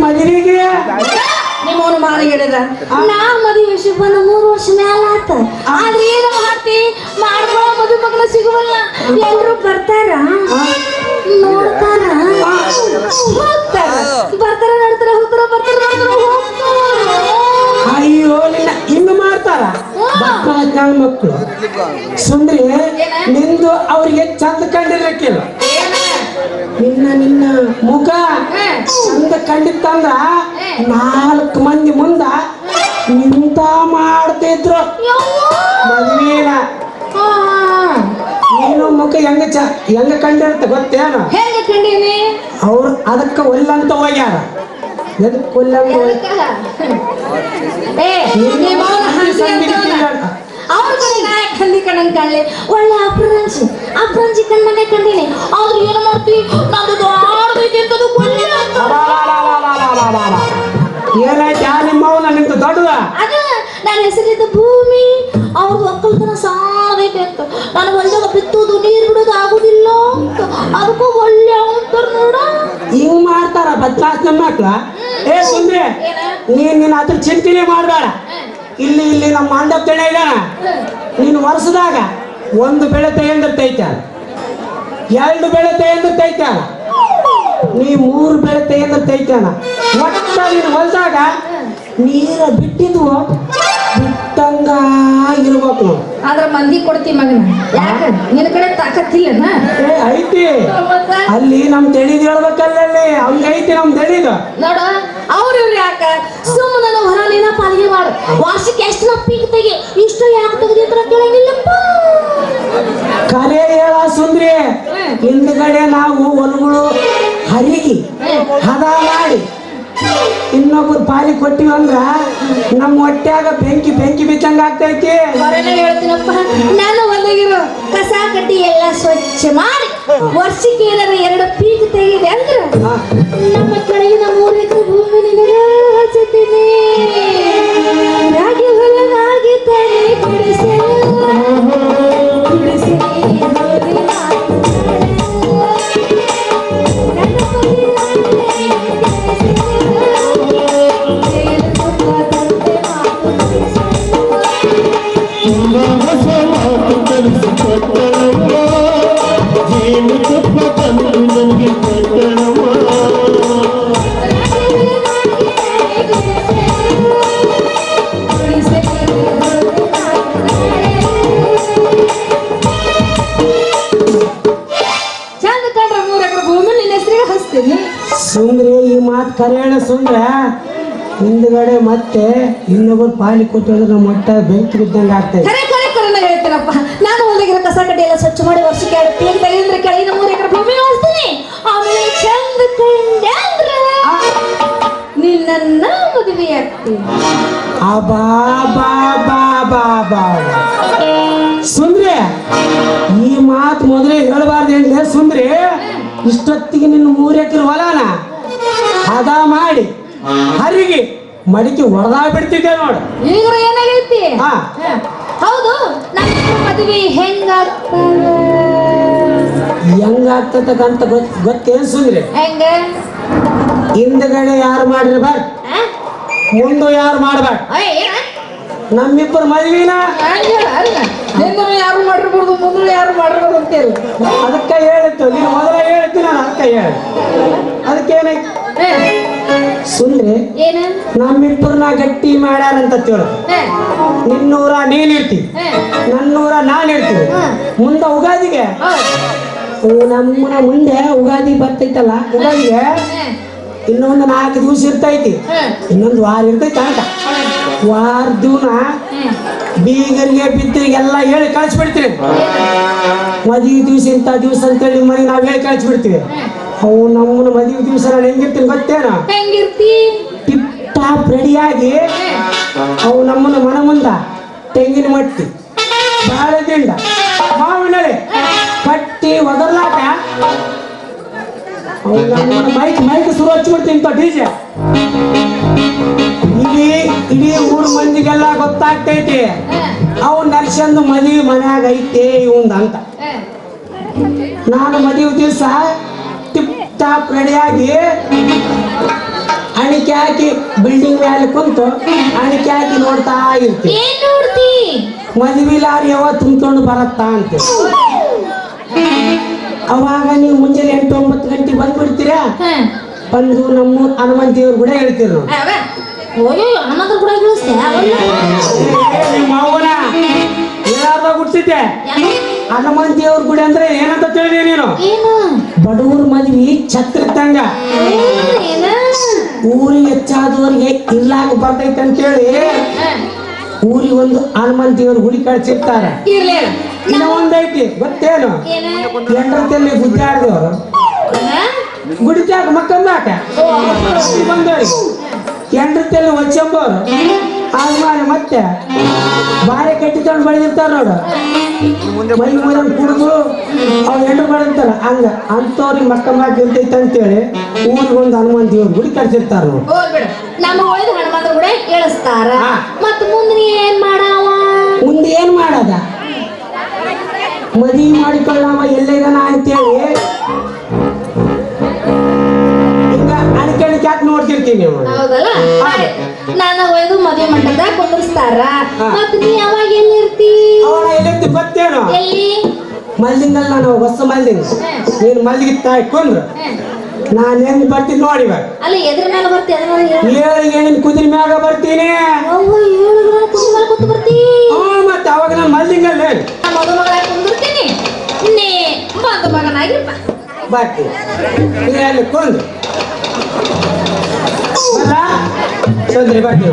ಮದುವೆಗೆ ನಿಮ್ಮವನು ಮಾರಿಗಿಡದ ನಾ ಮದುವೆ ವಿಷಯಕ್ಕೆ ಬಂದು 3 ವರ್ಷ ಮ್ಯಾಲ ಆತ. ಆದ್ರೆ ಏನೋ ಹಾಕ್ತಿ ಮಾಡ್ಕೊಳ್ಳೋ ಮದುವೆ ಮಗನ ಸಿಗುವಲ್ಲ. ಎಲ್ರು ಬರ್ತಾರ, ನೋಡ್ತಾರ, ಹೋಗ್ತಾರ, ಬರ್ತಾರ, ನೋಡ್ತಾರ, ಹೋಗ್ತಾರ, ಬರ್ತಾರ, ನೋಡ್ತಾರ, ಹೋಗ್ತಾರ. ಅಯ್ಯೋ ನಿನ್ನ ಹಿಂಗ ಮಾಡ್ತಾರ ಮಕ್ಕಳು. ಸುಂದ್ರಿ ನಿಂದು ಅವ್ರಿಗೆ ಚಂದ ಕಂಡಿರ್ಬೇಕಿಲ್ಲ. ನಿನ್ನ ಮುಖ ಚಂದ ಕಂಡಿತ್ತಂದ್ರ 4 ಮಂದಿ ಮುಂದ ನಿಂತ ಮಾಡ್ತಿದ್ರು ಮದ್ವೇನ. ನೀನು ಮುಖ ಹೆಂಗ ಕಂಡಿರ್ತ ಗೊತ್ತೇನ? ಹೆಂಗ ಕಂಡೀನಿ? ಅವ್ರು ಅದಕ್ಕ ಒಲ್ಲಂತ ಹೋಗ್ಯಾರ. ಎದಕ್ಕೆ ಒಲ್ಲಂತ ಅವ್ರ ಕಡೆ ನಾ ಹಂದಿ ಕಣ್ಣನ್ ಕಾಣಲಿ ಒಳ್ಳೆ ಅಪ್ರಂಜಿ ಕಣ್ಣನ್ನೇ ಕಂಡೀನಿ. ಆದ್ರೆ ಏನು ಮಾಡ್ತಿ ನಂದು ದೊಡ್ಡದೈತಿ ಅಂತದು ಏನಾಯ್ತು? ನಿಮ್ಮವನ ನಿಂತ ದೊಡ್ಡದ ಅದ ನನ್ನ ಹೆಸರಿದ್ದ ಭೂಮಿ ತನ ಸಾಣದೈತೆ ಅಂತ ನಾನು ಹೊಲ್ದಾಗ ಬಿತ್ತುದು ನೀರ್ ಬಿಡೋದು ಆಗುದಿಲ್ಲ ಅಂತ ಅದಕ್ಕೂ ಒಳ್ಳೆ ಅಂತಾರ ನೋಡ. ಹಿಂಗ್ ಮಾಡ್ತಾರ ಬದ್ಮಾಸ್ ನಮ್ಮ ಮಕ್ಳ. ಏ ಸುಂದ್ರಿ, ನೀನ್ ಅದ್ರ ಚಿಂತನೆ ಮಾಡ್ಬೇಡ. ಇಲ್ಲಿ ನಮ್ಮ ಮಂಡಪ ತೆಣೆ ಇದಾನ, ನೀನು ವರ್ಷದಾಗ 1 ಬೆಳೆ ತೆಗೆದಿರ್ತೈತೆ, 2 ಬೆಳೆ ತೆಗೆದಿರ್ತೈತೆ, ನೀ 3 ಬೆಳೆ ತೆಗೆದಿರ್ತೈತಾನ. ಒಟ್ಟ ನೀನು ಹೊಲ್ದಾಗ ನೀರ ಬಿಟ್ಟಿದ್ವು ಬಿಟ್ಟಂಗ ಇರ್ಬೇಕು ನಾವು. ಆದ್ರ ಮಂದಿ ಕೊಡ್ತಿ ಮಗನ, ಯಾಕ ನಿನ್ನ ಕಡೆ ತಾಕತ್ತಿಲ್ಲನ? ಏ ಐತಿ ಅಲ್ಲಿ ನಮ್ ತೆಳಿದ್ ಹೇಳ್ಬೇಕಲ್ಲಿ, ಹಂಗೈತಿ ನಮ್ ತೆಳಿದು ನೋಡ. ಅವ್ರ ಇವ್ರು ಯಾಕ ಸುಮ್ಮನೆ ಹೊರ ನೀನ ಪಾಲಿಗೆ ಮಾಡು. ವಾರ್ಷಿಕ ಎಷ್ಟು ನಾವು ಪೀಕ್ ತೆಗಿ, ಇಷ್ಟು ಯಾಕೆ ತೆಗೆದಿದ್ರ ಕೇಳಂಗಿಲ್ಲಪ್ಪ. ಕರೆ ಹೇಳ ಸುಂದ್ರಿ, ಹಿಂದ್ಗಡೆ ನಾವು ಹೊಲಗಳು ಹರಿಗಿ ಹದ ಮಾಡಿ ಇನ್ನೊಬ್ರು ಪಾಲಿ ಕೊಟ್ಟಿವಿ ಅಂದ್ರ ನಮ್ಮ ಹೊಟ್ಯಾಗ ಬೆಂಕಿ ಬಿಚ್ಚಂಗ ಆಗ್ತೈತಿ. ಹೊರನೆ ಹೇಳ್ತೀನಪ್ಪ, ನಾನು ಹೊಲಗಿರೋ ಕಸ ಕಡ್ಡಿ ಎಲ್ಲ ಸ್ವಚ್ಛ ಮಾಡಿ ವರ್ಷಕ್ಕೆ ಏನಾರ 2 ಪೀಕ್ ತೆಗಿದೆ ಅಂದ್ರ ನಮ್ಮ ಕೆಳಗಿನ 3 ಎಕರೆ ಭೂಮಿ ನಿನಗೆ ಹಚ್ಚುತ್ತೀನಿ. ರಾಗಿ ಹೊಲನಾಗಿ ತಲೆ ಬಿಡಿಸಿ ಸುಂದ್ರಿ, ಈ ಮಾತು ಕರೆ ಹೇಳ ಸುಂದ್ರ. ಹಿಂದ್ಗಡೆ ಮತ್ತೆ ಇನ್ನೊಬ್ರು ಪಾಲಿ ಕೊಟ್ಟಿದ್ರೆ ನಮ್ಮ ಹೊಟ್ಟ ಬೆಂಕಿ ಬಿದ್ದಂಗ ಆಗ್ತೈತಿ. ಹೇಳ್ತೀನಪ್ಪ, ನಾನು ಹೊಲಗಿರೋ ಕಸ ಕಡ್ಡಿ ಎಲ್ಲ ಸ್ವಚ್ಛ ಮಾಡಿ ವರ್ಷಕ್ಕೆ 2 ಪೀಕ್ ತೆಗೆದ್ರೆ ಕೆಳಗಿನ 3 ಎಕರೆ ಭೂಮಿ ಓಡಿಸ್ತೀನಿ. ಆಮೇಲೆ ಚಂದ ಕಂಡೆ ಅಂದ್ರೆ ನಿನ್ನ ಮದುವೆ ಆಗ್ತೀನಿ. ಸುಂದ್ರಿ, ಈ ಮಾತು ಮೊದಲೇ ಹೇಳಬಾರ್ದು ಹೇಳಿ ಸುಂದ್ರಿ. ಇಷ್ಟೊತ್ತಿಗೆ ನಿನ್ನ 3 ಎಕರೆ ಹೊಲನ ಹದ ಮಾಡಿ ಹರಿಗೆ ಮಡಿಕೆ ಹೊಡೆದಾ ಬಿಡ್ತಿದ್ದೆ ನೋಡು. ಈಗ ಏನಾಗೈತಿ? ಹಾ ಹೌದು, ನನ್ನ ಮದುವೆ ಹೆಂಗಾಗ್ತಕ್ಕಂತ ಗೊತ್ತೇನ್ ಸುಂದ್ರಿ? ಹೆಂಗ? ಹಿಂದ್ಗಡೆ ಯಾರು ಮಾಡಿರ್ಬಾರ್ದು, ಮುಂದೆ ಯಾರು ಮಾಡ್ಬಾರ್ದು. ನಮ್ಮಿಬ್ಬರು ಮದುವಿನ ಯಾರು ಮಾಡಿರ್ಬೋದು, ಮುಂದೆ ಯಾರು ಮಾಡಿರ್ಬೋದು ಅಂತೇಳಿ ಅದಕ್ಕೆ ಹೇಳಿತ್ತು. ನೀನು ಮೊದಲ ಹೇಳಿತ್ತು, ನಾನು ಅದಕ್ಕೆ ಹೇಳಿ. ಅದಕ್ಕೇನಾಯ್ತು ಸುಂದ್ರಿ? ನಮ್ಮಿಬ್ಬರನ್ನ ಗಟ್ಟಿ ಮಾಡ್ಯಾರಂತ ಹೇಳು. ನಿನ್ನೂರ ನೀನಿರ್ತಿ, ನನ್ನೂರ ನಾನಿರ್ತೀವಿ. ಮುಂದೆ ಉಗಾದಿಗೆ ನಮ್ಮನ ಮುಂದೆ ಉಗಾದಿ ಬರ್ತೈತಲ್ಲ, ಉಗಾದಿಗೆ ಇನ್ನೊಂದು 4 ದಿವಸ ಇರ್ತೈತಿ, ಇನ್ನೊಂದು ವಾರ ಇರ್ತೈತಿ ಅಂತ. ವಾರ ದಿವಸ ಬೀಗರಿಗೆ ಬಿದ್ದರಿಗೆಲ್ಲ ಹೇಳಿ ಕಳಿಸ್ಬಿಡ್ತೀವಿ. ಮದುವೆ ದಿವಸ ಇಂಥ ದಿವಸ ಅಂತೇಳಿ ಮನೆ ನಾವು ಹೇಳಿ ಕಳಿಸ್ಬಿಡ್ತೀವಿ. ಅವು ನಮ್ಮನ್ನ ಮದುವೆ ದಿವಸ ನಾನು ಹೆಂಗಿರ್ತೀನಿ ಗೊತ್ತೇನ? ಟಿಪ್ ಟಾಪ್ ರೆಡಿಯಾಗಿ ಅವು ನಮ್ಮನ್ನ ಮನ ಮುಂದ ತೆಂಗಿನ ಮಟ್ಟಿ, ಬಾಳೆದಿಂಡ, ಮಾವಿನಳೆ ಕಟ್ಟಿ ಒದರ್ಲಾಕ ಅವು ನಮ್ಮನ್ನ ಮೈಕ್ ಶುರು ಹಚ್ಚಿಬಿಡ್ತೀನಿ ಇಂಥ ಡಿಜೆ. ಇಡೀ ಊರ್ ಮಂದಿಗೆಲ್ಲ ಗೊತ್ತಾಗ್ತೈತಿ ಅವು ನರ್ಸಂದು ಮದುವೆ ಮನ್ಯಾಗ ಐತೆ ಇವಂದ ಅಂತ. ನಾನು ಮದುವೆ ದಿವಸ ಟಿಪ್ ಟಾಪ್ ರೆಡಿಯಾಗಿ ಅಣಿಕೆ ಹಾಕಿ ಬಿಲ್ಡಿಂಗ್ ಮೇಲೆ ಕುಂತು ಅಣಿಕೆ ಹಾಕಿ ನೋಡ್ತಾ ಇರ್ತೀನಿ. ಮದುವೆ ಲಾರಿ ಯಾವ ತುಂಬಿಕೊಂಡು ಬರತ್ತಾ ಅಂತ. ಅವಾಗ ನೀವು ಮುಂಜಾನೆ 8-9 ಗಂಟೆಗೆ ಬಂದ್ಬಿಡ್ತೀರಾ. ಬಂದು ನಮ್ಮ ಹನುಮಂತ ದೇವ್ರ ಕೂಡ ಹೇಳ್ತೀರಿ ನಾವು. ಮಾವನ ಹುಟ್ಟಿಸಿದ್ದೆ ಹನುಮಂತ ದೇವ್ರ ಗುಡಿ ಅಂದ್ರೆ ಏನಂತ ತಿಳಿದಿ ನೀನು? ಬಡವ್ರ ಮದ್ವಿ ಛತ್ರ ಇದ್ದಂಗ, ಊರಿಗೆ ಹೆಚ್ಚಾದವ್ರಿಗೆ ಇರ್ಲಾಕ ಬರ್ತೈತೆ ಅಂತೇಳಿ ಊರಿಗೆ ಒಂದು ಹನುಮಂತ ದೇವ್ರ ಗುಡಿ ಕಳ್ಸಿರ್ತಾರೆ. ಇನ್ನ ಒಂದೈತಿ ಗೊತ್ತೇನು? ಎಂಡ್ರತಲ್ಲಿ ಗುದ್ದಾಡ್ದವ್ರು ಗುಡಿತಾಕ ಮಕ್ಕಂದಾಕ ಬಂದವ್ರಿ ಎಂಡ್ರತಲ್ಲಿ ಒಚ್ಚಂಬೋರು ಆದ್ಮೇಲೆ ಮತ್ತೆ ಬಾರೆ ಕಟ್ಟಿಕೊಂಡು ಬೆಳೆದಿರ್ತಾರ ನೋಡು, ಮೈ ಮೂರನ್ನು ಕುಡಿದು ಅವ್ರು ಎಂಡ್ರು ಮಾಡಿರ್ತಾರ. ಹಂಗ ಅಂತವ್ರಿಗೆ ಮಕ್ಕಂದಾಕ ಇರ್ತೈತೆ ಅಂತೇಳಿ ಊರಿಗೆ ಒಂದು ಹನುಮಂತ ದೇವ್ರ ಗುಡಿ ಕಳ್ಸಿರ್ತಾರ ನೋಡು. ನಮ್ಮ ಒಳಗೆ ಹನುಮಂತ ಗುಡಿ ಕೇಳಿಸ್ತಾರ. ಮತ್ತ ಮುಂದೆ ಏನ್ ಮಾಡಾವ? ಮುಂದೆ ಏನ್ ಮಾಡದ ಮದುವೆ ಮಾಡಿಕೊಳ್ಳವ ಎಲ್ಲಿಗನ ಅಂತೇಳಿ ಹಿಂಗ ಅಡ್ಕಣಿ ಯಾಕೆ ನೋಡ್ತಿರ್ತೀನಿ ನೀವು ಹೌದಲ್ಲ ಸರಿ. ನಾನು ಒಯ್ದು ಮದುವೆ ಮಂಟಪದಾಗ ಕುಂದ್ರಸ್ತಾರ ಹಾ. ಮತ್ ನೀ ಯಾವಾಗ ಎಲ್ಲಿರ್ತಿ ಅವನ ಎಲ್ಲಿ ಗೊತ್ತೇನು ಎಲ್ಲಿ ಮಲ್ದಿಂಗಲ್ಲ ನಾನು ಹೊಸ ಮಲ್ದಿಂಗ ನೀನು ಮಲ್ದಿಗೆ ತಾಯ್ಕೊಂಡ್ರು ನಾನು ಹೆಂಗ್ ಬರ್ತೀನಿ ನೋಡಿ ಇವಾಗ ಅಲ್ಲ ಎದ್ರ ಮೇಲೆ ಬರ್ತಿ ಎದ್ರ ಮೇಲೆ ಹೇಳು. ಏಳಿಗೆ ನಿನ್ ಕುದುರೆ ಮ್ಯಾಗ ಬರ್ತೀನಿ ಅವ್ವ, ಏಳು ದಿನ ಕುಂದ್ರ ಮೇಲೆ ಕೂತು ಬರ್ತಿ ಮತ್ತೆ ಅವಾಗ ನಾನು ಮಲ್ದಿಂಗಲ್ಲೇ ಮದುಮಗಳಾಗಿ ಕುಂದಿರ್ತೀನಿ ನೀ ಮಗನಾಗಿ ಬರ್ತೀನಿ ಇಲ್ಲ ಅಲ್ಲಿ ಕೊಂದು ಬಲ್ಲ ಸೋದ್ರಿ ಬರ್ತೀವಿ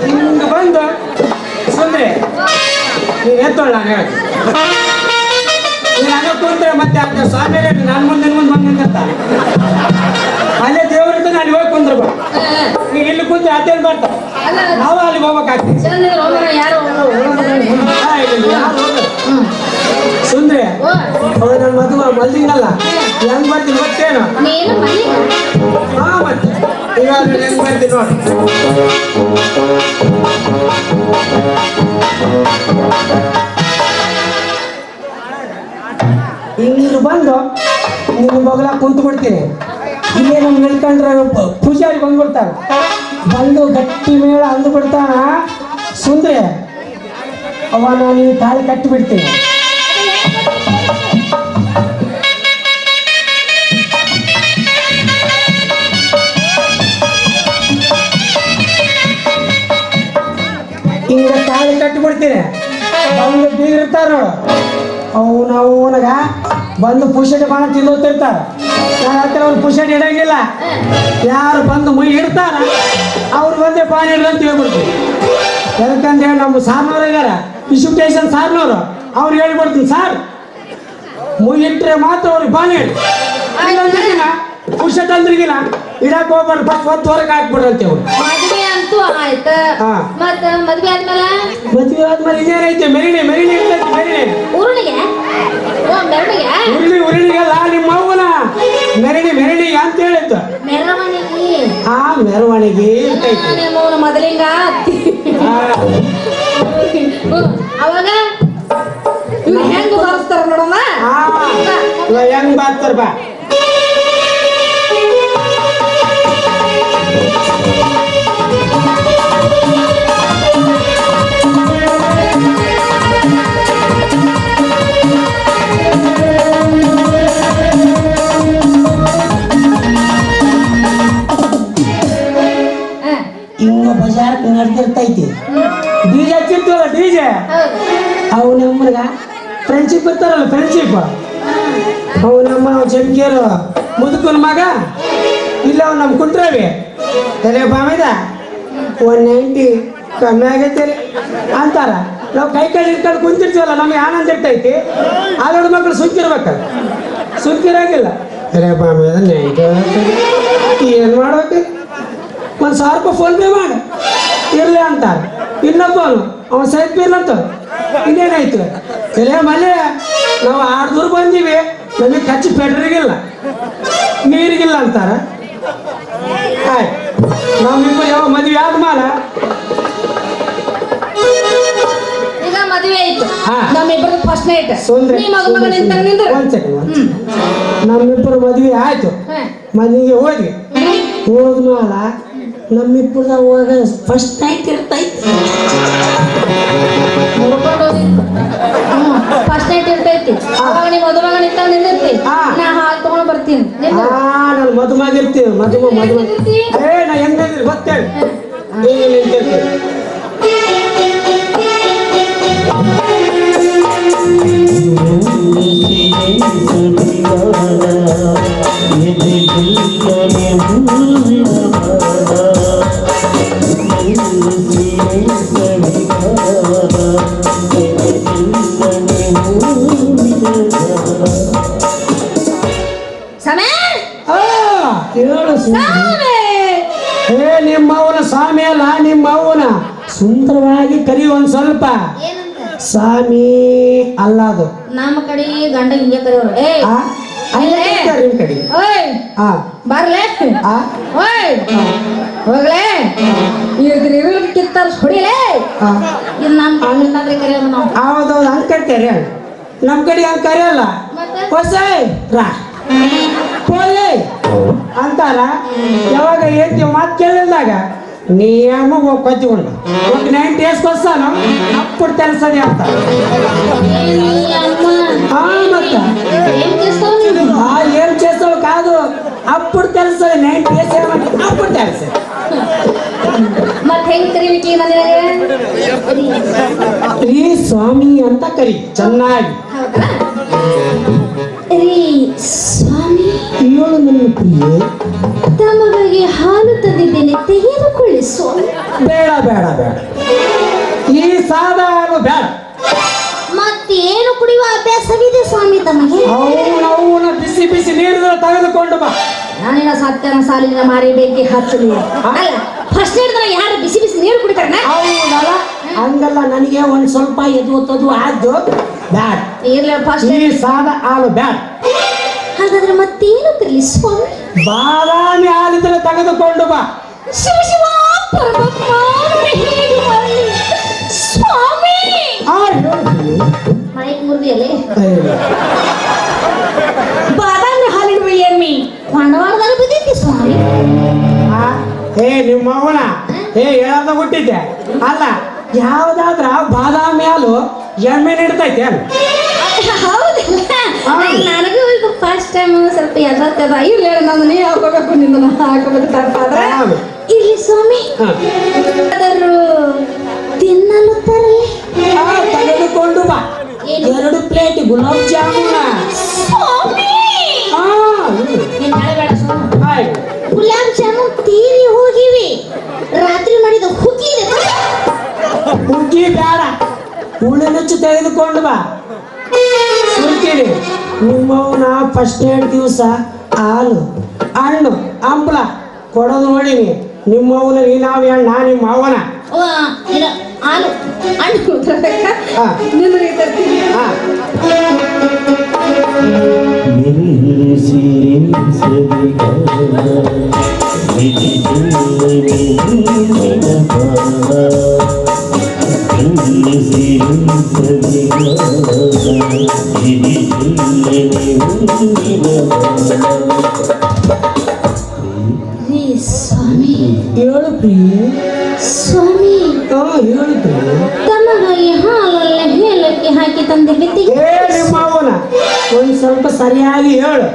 ಹಿಂಗ ಬಂದು ಸುಂದ್ರೆ ನೀನು ಎತ್ತೋಳ ನಾನು ಹೇಳ್ತೀನಿ ನೀನು ಹಂಗ ಕುಂತ್ರೆ ಮತ್ತೆ ಅದ ಸ್ವಾಮಿ ನನ್ನ ಮುಂದೆ ಬಂದು ನಿಂತಿರ್ತಾನೆ ಅಲ್ಲೇ ದೇವ್ರಿಂದ ನಾನು ಹೋಗಿ ಕುಂದ್ರ ಬಾ ನೀ ಇಲ್ಲಿ ಕುಂತ್ರೆ ಅದೇನು ಬರ್ತಾವ ನಾವು ಅಲ್ಲಿ ಹೋಗ್ಬೇಕಾಗ್ತದೆ ಯಾರು ಸುಂದ್ರೆ ಅವ ನನ್ನ ಮದುವ ಮಲ್ದಿಂಗಲ್ಲ ಹೆಂಗ್ ಬರ್ತೀನಿ ಗೊತ್ತೇನು ನೀನು ಮನೆ ಹಾ ಮತ್ತೆ ಇವಾಗ ಹೆಂಗ್ ಬರ್ತೀನಿ ನೋಡಿ ಹಿಂಗೆ ಬಂದು ನಿನ್ನ ಮಗಳ ಕುಂತು ಬಿಡ್ತೀನಿ ಇಲ್ಲೇ ನಮ್ಗೆ ನಿಲ್ಕೊಂಡ್ರೆ ಪೂಜಾರಿ ಬಂದ್ಬಿಡ್ತಾನೆ ಬಂದು ಗಟ್ಟಿ ಮೇಳ ಅಂದು ಬಿಡ್ತಾನ ಸುಂದ್ರೆ ಅವ ನಾನು ಈ ತಾಳಿ ಕಟ್ಟಿ ಬಿಡ್ತೀನಿ ಹಿಂಗ ತಾಳಿ ಕಟ್ಟಿ ಬಿಡ್ತೀನಿ ಬಂದು ಬೀಗಿರ್ತಾರ ನೋಡು ಅವನಾಗ ಬಂದು ಪುಷಟಿ ಬಾಣ ತಿನ್ನೋತಿರ್ತಾರ ನಾನು ಹತ್ರ ಅವ್ರು ಪುಷಟಿ ಇಡಂಗಿಲ್ಲ ಯಾರು ಬಂದು ಮೈ ಇಡ್ತಾರ ಅವ್ರು ಬಂದೇ ಪಾನಿ ಇಡ್ದಂತ ಹೇಳ್ಬಿಡ್ತೀವಿ ಯಾಕಂದ್ರೆ ನಮ್ಮ ಸಾರ್ನವ್ರು ಇದಾರ ಇನ್ಸ್ಟಿಟ್ಯೂಷನ್ ಸಾರ್ನವ್ರು ಅವ್ರು ಹೇಳ್ಬಿಡ್ತೀನಿ ಸಾರ್ ಮೈ ಇಟ್ಟರೆ ಮಾತ್ರ ಅವ್ರಿಗೆ ಪಾನಿ ಇಡಿ ಇಲ್ಲಂದ್ರಿಗಿಲ್ಲ ಪುಷಟ್ ಅಂದ್ರಿಗಿಲ್ಲ ಇಡಕ್ ಹೋಗ್ಬಾರ್ದು ಫಸ್ಟ್ ಒಂದು ಹೊರಗೆ ಹಾಕ್ಬಿಡ್ರಂತೆ ಅವ್ರು ಮದ್ವೆ ಅಂತೂ ಆಯ್ತ ಹಾ. ಮತ್ತ ಮದ್ವೆ ಆದ್ಮೇಲೆ ಮದುವೆ ಆದ್ಮೇಲೆ ಇದೇನೈತೆ ಮೆರಿಣಿ ಇರ್ತೈತಿ ಮೆರಿಣಿ ಊರಣಿಗೆ ಓ ಮೆರವಣಿಗೆ ಉರುಳಿಗೆಲ್ಲ ನಿಮ್ಮ ಅವ್ವನ ಮೆರವಣಿಗೆ ಅಂತ ಹೇಳಿತ್ತು ಮೆರವಣಿಗೆ ಆ ಮೆರವಣಿಗೆ ಇರ್ತೈತಿ ನಿಮ್ಮವನ ಮೊದಲಿಂಗ ಅವಾಗ ಇವ್ರು ಹೆಂಗ್ ತೋರಿಸ್ತಾರ ನೋಡಮ್ಮ ಹೆಂಗ್ ಬರ್ತಾರ ಬಾ ಹಿಂಗ ಬಜಾರ್ ನಡೆದಿರ್ತೈತಿ ಡಿಜೆ ಹಚ್ಚಿರ್ತೀವಲ್ಲ ಡಿಜೆ ಅವು ನಮ್ಮಗ ಫ್ರೆಂಡ್ಶಿಪ್ ಇರ್ತಾರಲ್ಲ ಫ್ರೆಂಡ್ಶಿಪ್ ಅವು ನಮ್ಮ ಜಂಕಿಯರು ಮುದುಕನ ಮಗ ಇಲ್ಲ ಅವ್ ನಮ್ಮ ಕುಂಟ್ರವಿ ತಲೆ ಬಾಮಿದ 190 ಕಮ್ಮಿ ಆಗೈತೆ ಅಂತಾರ ನಾವು ಕೈ ಇಟ್ಕೊಂಡು ಕುಂತಿರ್ತೀವಲ್ಲ ನಮಗೆ ಆನಂದ ಇರ್ತೈತಿ ಆದೋಡ ಮಕ್ಕಳು ಸುಂಕಿರ್ಬೇಕಲ್ಲ ಸುಂಕಿರಾಗಿಲ್ಲ ತಲೆ ಬಾಮಿದ ಏನು ಮಾಡ್ಬೇಕು 1,000 ರೂಪಾಯಿ ಫೋನ್ ಪೇ ಮಾಡಿ ಇರ್ಲಿ ಅಂತಾರ ಇನ್ನೊಬ್ಬನು ಅವ ಸೈಡ್ ಪೇ ಅಂತ ಇನ್ನೇನಾಯ್ತು ತಲೆ ಮನೆ ನಾವು 6 ದೂರ ಬಂದೀವಿ ನಮಗೆ ಖರ್ಚು ಪೆಟ್ರೋಲ್ಗಿಲ್ಲ ನೀರಿಗಿಲ್ಲ ಅಂತಾರ ಆಯ್ತು ನಮ್ಮಿಬ್ಬರು ಯಾವ ಮದುವೆ ಆದ್ಮೇಲೆ ಈಗ ಮದುವೆ ಆಯ್ತು ಹಾ. ನಮ್ಮಿಬ್ಬರದು ಫಸ್ಟ್ ನೈಟ್ ಸುಂದ್ರೆ ನೀ ಮಗ ನಿಂತ ನಿಂದ್ರು ಒಂದ್ ಸೆಕೆಂಡ್ ನಮ್ಮಿಬ್ಬರು ಮದುವೆ ಆಯ್ತು ಮನೆಗೆ ಹೋದ್ವಿ ಹೋದ್ಮೇಲೆ ನಮ್ಮಿಬ್ಬರದ ಹೋಗ ಫಸ್ಟ್ ನೈಟ್ ಇರ್ತೈತಿ ಫಸ್ಟ್ ನೈಟ್ ಇರ್ತೈತಿ ಅವಾಗ ನೀ ಮದುವಾಗ ನಿಂತ ನಿಂದಿರ್ತಿ ಹಾ. ನಾ ಹಾಲು ತಗೊಂಡ್ ಬರ್ತೀನಿ ನಾನು ಮದುವಾಗಿರ್ತೀವಿ ಮದುವೆ ಏ ನಾ ಹೆಂಗಿದ್ರಿ ಗೊತ್ತೇಳಿ ನೀವು ನಿಂತಿರ್ತೀವಿ ಹೇಳು ಸ್ವಾಮಿ. ಏ ನಿಮ್ಮ ಅವನ ಸ್ವಾಮಿ ಅಲ್ಲ ನಿಮ್ಮ ಅವನ ಸುಂದರವಾಗಿ ಕರಿ ಒಂದ್ ಸ್ವಲ್ಪ ಏನಂತ ಸ್ವಾಮಿ ಅಲ್ಲ ಅದು ನಮ್ಮ ಕಡೆ ಗಂಡ ಹಿಂಗೆ ಕರೆಯೋರು ಏ ಆ? ಅಲ್ಲೇ ಇರ್ತಾರೆ ನಿಮ್ ಕಡೆ ಓಯ್ ಆ ಬರ್ಲೆ ಆ ಓಯ್ ಹೋಗ್ಲೆ ಇದ್ರ ಕಿತ್ತಾರ ಹೊಡಿಲೆ ಆ ಇದು ನಮ್ಮ ಕಡೆ ಕರೆಯೋದು ನಾವು ಹೌದೌದು ಹಂಗ್ ಕರಿತಾರೆ ನಮ್ ಕಡೆ ಹಂಗ್ ಕರೆಯಲ್ಲ ಮತ್ತೆ ಹೊಸೈ ರಾ ಪೋಲೆ ಅಂತಾರ ಯಾವಾಗ ಹೇಳ್ತೀವಿ ಮಾತು ಕೇಳಿದಾಗ ನೀ ಅಮ್ಮ ಕೊಚ್ಚಿಕೊಂಡು ఒక 9 days వస్తాను అప్పుడు తెలుసది ಅಂತ మತ್ತ ఏం చేస్తావు నువ్వు ఏం చేస్తావు కాదు అప్పుడు తెలుసది 9 days ఏమంటే అప్పుడు తెలుసది ಮತ್ತೆ ಹೆಂಗ್ ಕರಿವಿಕಿ ನನಗೆ ರೀ ಸ್ವಾಮಿ ಅಂತ ಕರಿ ಚೆನ್ನಾಗಿ ಹೌದಾ ರೀ ಸ್ವಾಮಿ ಹೇಳು ನನ್ನ ಪ್ರಿಯೆ ತಮಗಾಗಿ ಹಾಲು ತಂದಿದ್ದೇನೆ ತೆಗೆದುಕೊಳ್ಳಿ ಸ್ವಾಮಿ ಬೇಡ ಬೇಡ ಬೇಡ ಈ ಸಾದಾ ಹಾಲು ಬೇಡ ಮತ್ತೇನು ಕುಡಿಯುವ ಅಭ್ಯಾಸವಿದೆ ಸ್ವಾಮಿ ತಮಗೆ ಅವನ ಬಿಸಿ ಬಿಸಿ ನೀರು ತೆಗೆದುಕೊಂಡು ಬಾ ನಾನಿನ ಸತ್ಯನ ಸಾಲಿನ ಮಾರಿ ಬೆಂಕಿ ಹಚ್ಚಲಿ ಅಲ್ಲ ಫಸ್ಟ್ ಹೇಳಿದ್ರೆ ಯಾರು ಬಿಸಿ ಬಿಸಿ ನೀರು ಕುಡಿತಾರ ಹೌದಲ್ಲ ಹಂಗಲ್ಲ ನನಗೆ ಒಂದ್ ಸ್ವಲ್ಪ ಎದ್ದು ಆದ್ದು ಬ್ಯಾಡ್ ಇರ್ಲಿ ಫಸ್ಟ್ ಈ ಸಾದಾ ಹಾಲು ಬ್ಯಾಡ್ ಹಾಗಾದ್ರೆ ಮತ್ತೇನು ತರಲಿ ಸ್ವಾಮಿ ಬಾದಾಮಿ ಹಾಲಿದ್ರೆ ತೆಗೆದುಕೊಂಡು ಬಾ ಶಿವ ಶಿವ ಪರಮಾತ್ಮ ಹೇಗೆ ಬರಲಿ ಸ್ವಾಮಿ ಮೈಕ್ ಮುರಿದಿಯಲ್ಲಿ ಬಾದಾಮಿ ಹಾಲಿಡುವ ಎಮ್ಮಿ ಬಂಡವಾಳದಾಗ ಬಿದ್ದೈತಿ ಸ್ವಾಮಿ ಏ ನಿಮ್ಮ ಅವನ ಹೇಳದ ಹುಟ್ಟಿದ್ದೆ ಅಲ್ಲ ಯಾವ್ದಾದ್ರ ಬಾದಾಮಿ ಹಾಲು ಎಮ್ಮೆ ನೀಡ್ತೈತೆ ಹೌದಲ್ಲ ನನಗೂ ಈಗ ಫಸ್ಟ್ ಟೈಮ್ ಸ್ವಲ್ಪ ಎದರ್ತದ ಇಲ್ಲ ನಾನು ನೀ ಹಾಕೋಬೇಕು ನಿನ್ನ ಹಾಕೋಬೇಕು ತಪ್ಪಾದ್ರೆ ಇಲ್ಲಿ ಸ್ವಾಮಿ ಅದರ ತಿನ್ನಲು ತರಲಿ ತೆಗೆದುಕೊಂಡು ಬಾ 2 ಪ್ಲೇಟ್ ಗುಲಾಬ್ ಜಾಮೂನ ಸ್ವಾಮಿ ನೀನ್ ಹೇಳಬೇಡ ಸ್ವಾಮಿ ಆಯ್ತು ಗುಲಾಬ್ ಜಾಮೂನ್ ತೀರಿ ಹೋಗಿವಿ ರಾತ್ರಿ ಮಾಡಿದ ಹುಗ್ಗಿ ಇದೆ ಹುಗ್ಗಿ ಬೇಡ ಹುಳಿ ನುಚ್ಚು ತೆಗೆದುಕೊಂಡು ಬಾ ಸುರ್ಕಿರಿ ನಿಮ್ಮವನ ಫಸ್ಟ್ 2 ದಿವಸ ಹಾಲು ಹಣ್ಣು ಹಂಪಲ ಕೊಡೋದು ನೋಡಿನಿ ನಿಮ್ಮವನ ನೀನಾವ ನಾ ನಿಮ್ಮ ಅವನ ಹಾಲು ಹಣ್ಣು ಹಾ. ನಿಮಗೆ ತರ್ತೀನಿ ಹಾ ರೀ ಸ್ವಾಮಿ ಹೇಳು ಪ್ರಿಯೆ ಸ್ವಾಮಿ ಹೇಳು ಪ್ರಿಯೆ ತಮಗಾಗಿ ಹಾಲಲ್ಲ ಹೇಳಕ್ಕೆ ಹಾಕಿ ತಂದಿದ್ದೆ ಏ ನಿಮ್ಮ ಅವನ ಒಂದ್ ಸ್ವಲ್ಪ ಸರಿಯಾಗಿ ಹೇಳು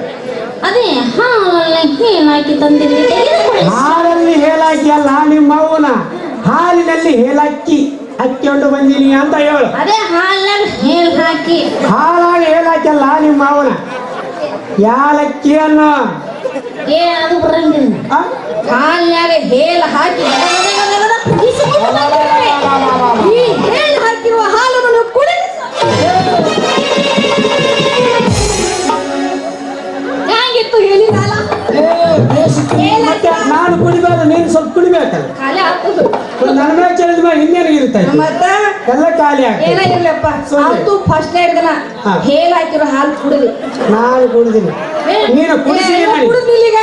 ಅದೇ ಹಾಲಲ್ಲ ಹೇಳಾಕಿ ತಂದಿದ್ದೆ ಹಾಲಲ್ಲಿ ಹೇಳಾಕಿ ಅಲ್ಲ ನಿಮ್ಮ ಅವನ ಹಾಲಿನಲ್ಲಿ ಹೇಳಕ್ಕಿ ಹಾಕ್ಕೊಂಡು ಬಂದೀನಿ ಅಂತ ಹೇಳು ಅದೇ ಹಾಲಾಗ ಹೇಲ್ ಹಾಕಿ ಹಾಲಾಗಿ ಹೇಳಾಕಿ ಅಲ್ಲ ನಿಮ್ಮ ಅವನ ಯಾಲಕ್ಕಿ ಅನ್ನೋ ಏ ಅದು ಬರಂಗಿಲ್ಲ ಆ? ಹಾಲ್ಯಾಗ ಹೇಲ್ ಹಾಕಿ ಈ ಹೇಲ್ ಹಾಕಿರುವ ಹಾಲನ್ನು ಕುಡಿದು ಹ್ಯಾಂಗಿತ್ತು ಹೇಳಿದಲ್ಲ ಮತ್ತೆ ನಾನು ಕುಡಿಬಾರ್ದು ನೀನು ಸ್ವಲ್ಪ ಕುಡಿಬೇಕಲ್ಲ ಖಾಲಿ ಆಗ್ತದೆ ನನ್ನ ಮೇಲೆ ಚಳಿದ ಮೇಲೆ ಇನ್ನೇನು ಇರುತ್ತೆ ಮತ್ತ ಎಲ್ಲ ಖಾಲಿ ಆಗ್ತದೆ ಏನಾಗಿರ್ಲಪ್ಪ ಅಂತೂ ಫಸ್ಟ್ ದಿನ ಹಾ. ಹೇಲ್ ಹಾಕಿರೋ ಹಾಲು ಕುಡಿದು ನಾನು ಕುಡಿದೀನಿ ನೀನು ಕುಡಿಸಿದೀನಿ ಮಾಡಿ ಕುಡಿದಿಲ್ಲೀಗ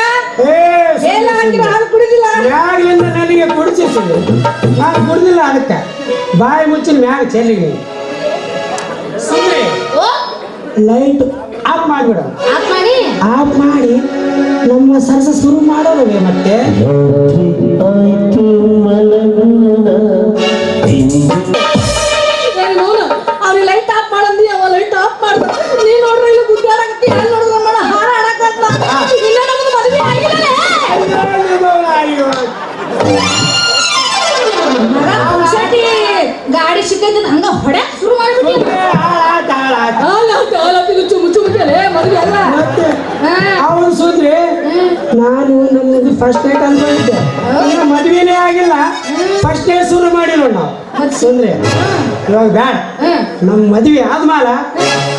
ಹೇಲ್ ಹಾಕಿರೋ ಹಾಲು ಕುಡಿದಿಲ್ಲ ಮ್ಯಾಗಿಂದ ನನಗೆ ಕುಡಿಸಿದ್ದೀನಿ ನಾನು ಕುಡಿದಿಲ್ಲ ಅದಕ್ಕೆ ಬಾಯಿ ಮುಚ್ಚಿನ ಮ್ಯಾಗ ಚೆಲ್ಲಿಗೆ ಸುಮ್ಮನೆ ಓ ಲೈಟ್ ಆಫ್ ಮಾಡಿಬಿಡ ಆಫ್ ಮಾಡಿ ಆಫ್ ಮಾಡಿ ನಮ್ಮ ಸರಸ ಶುರು ಮಾಡೋರು ಮತ್ತೆ ಅವ್ರಿಗೆ ಲೈಟ್ ಆಫ್ ಮಾಡಂದಿ ಅವ ಲೈಟ್ ಆಫ್ ಮಾಡ್ದ ನೀ ನೋಡ್ರಿ ಇಲ್ಲಿ ಗುದ್ದಾಡಕತ್ತಿ ಅಲ್ಲಿ ನೋಡಿದ್ರ ಮಾಡ ಹಾರ ಆಡಕತ್ತ ಇಲ್ಲ ನಮ್ದು ಮದುವೆ ಆಗಿಲ್ಲ ಗಾಡಿ ಸಿಕ್ಕೈತಿ ಹಂಗ ಹೊಡೆ ಶುರು ಮಾಡ್ಬಿಟ್ಟು ಚುಮ್ ಚುಮ್ಕಲೆ ಮದುವೆ ಅಲ್ಲ ಅವನು ಸುದ್ರಿ ನಾನು ನಮ್ದು ಫಸ್ಟ್ ನೈಟ್ ಅನ್ಕೊಂಡಿದ್ದೆ ಇನ್ನು ಮದ್ವೆನೇ ಆಗಿಲ್ಲ ಫಸ್ಟ್ ನೈಟ್ ಶುರು ಮಾಡಿಲ್ಲ ನಾವು ಸುಂದ್ರಿ ಇವಾಗ ಬ್ಯಾಡ ನಮ್ಮ ಮದ್ವೆ ಆದ್ಮೇಲೆ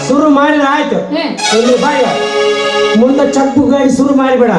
ಶುರು ಮಾಡಿದ್ರೆ ಆಯ್ತು ಒಂದು ಬಾಯ ಮುಂದೆ ಚಪ್ಪು ಗಾಡಿ ಶುರು ಮಾಡಿಬೇಡ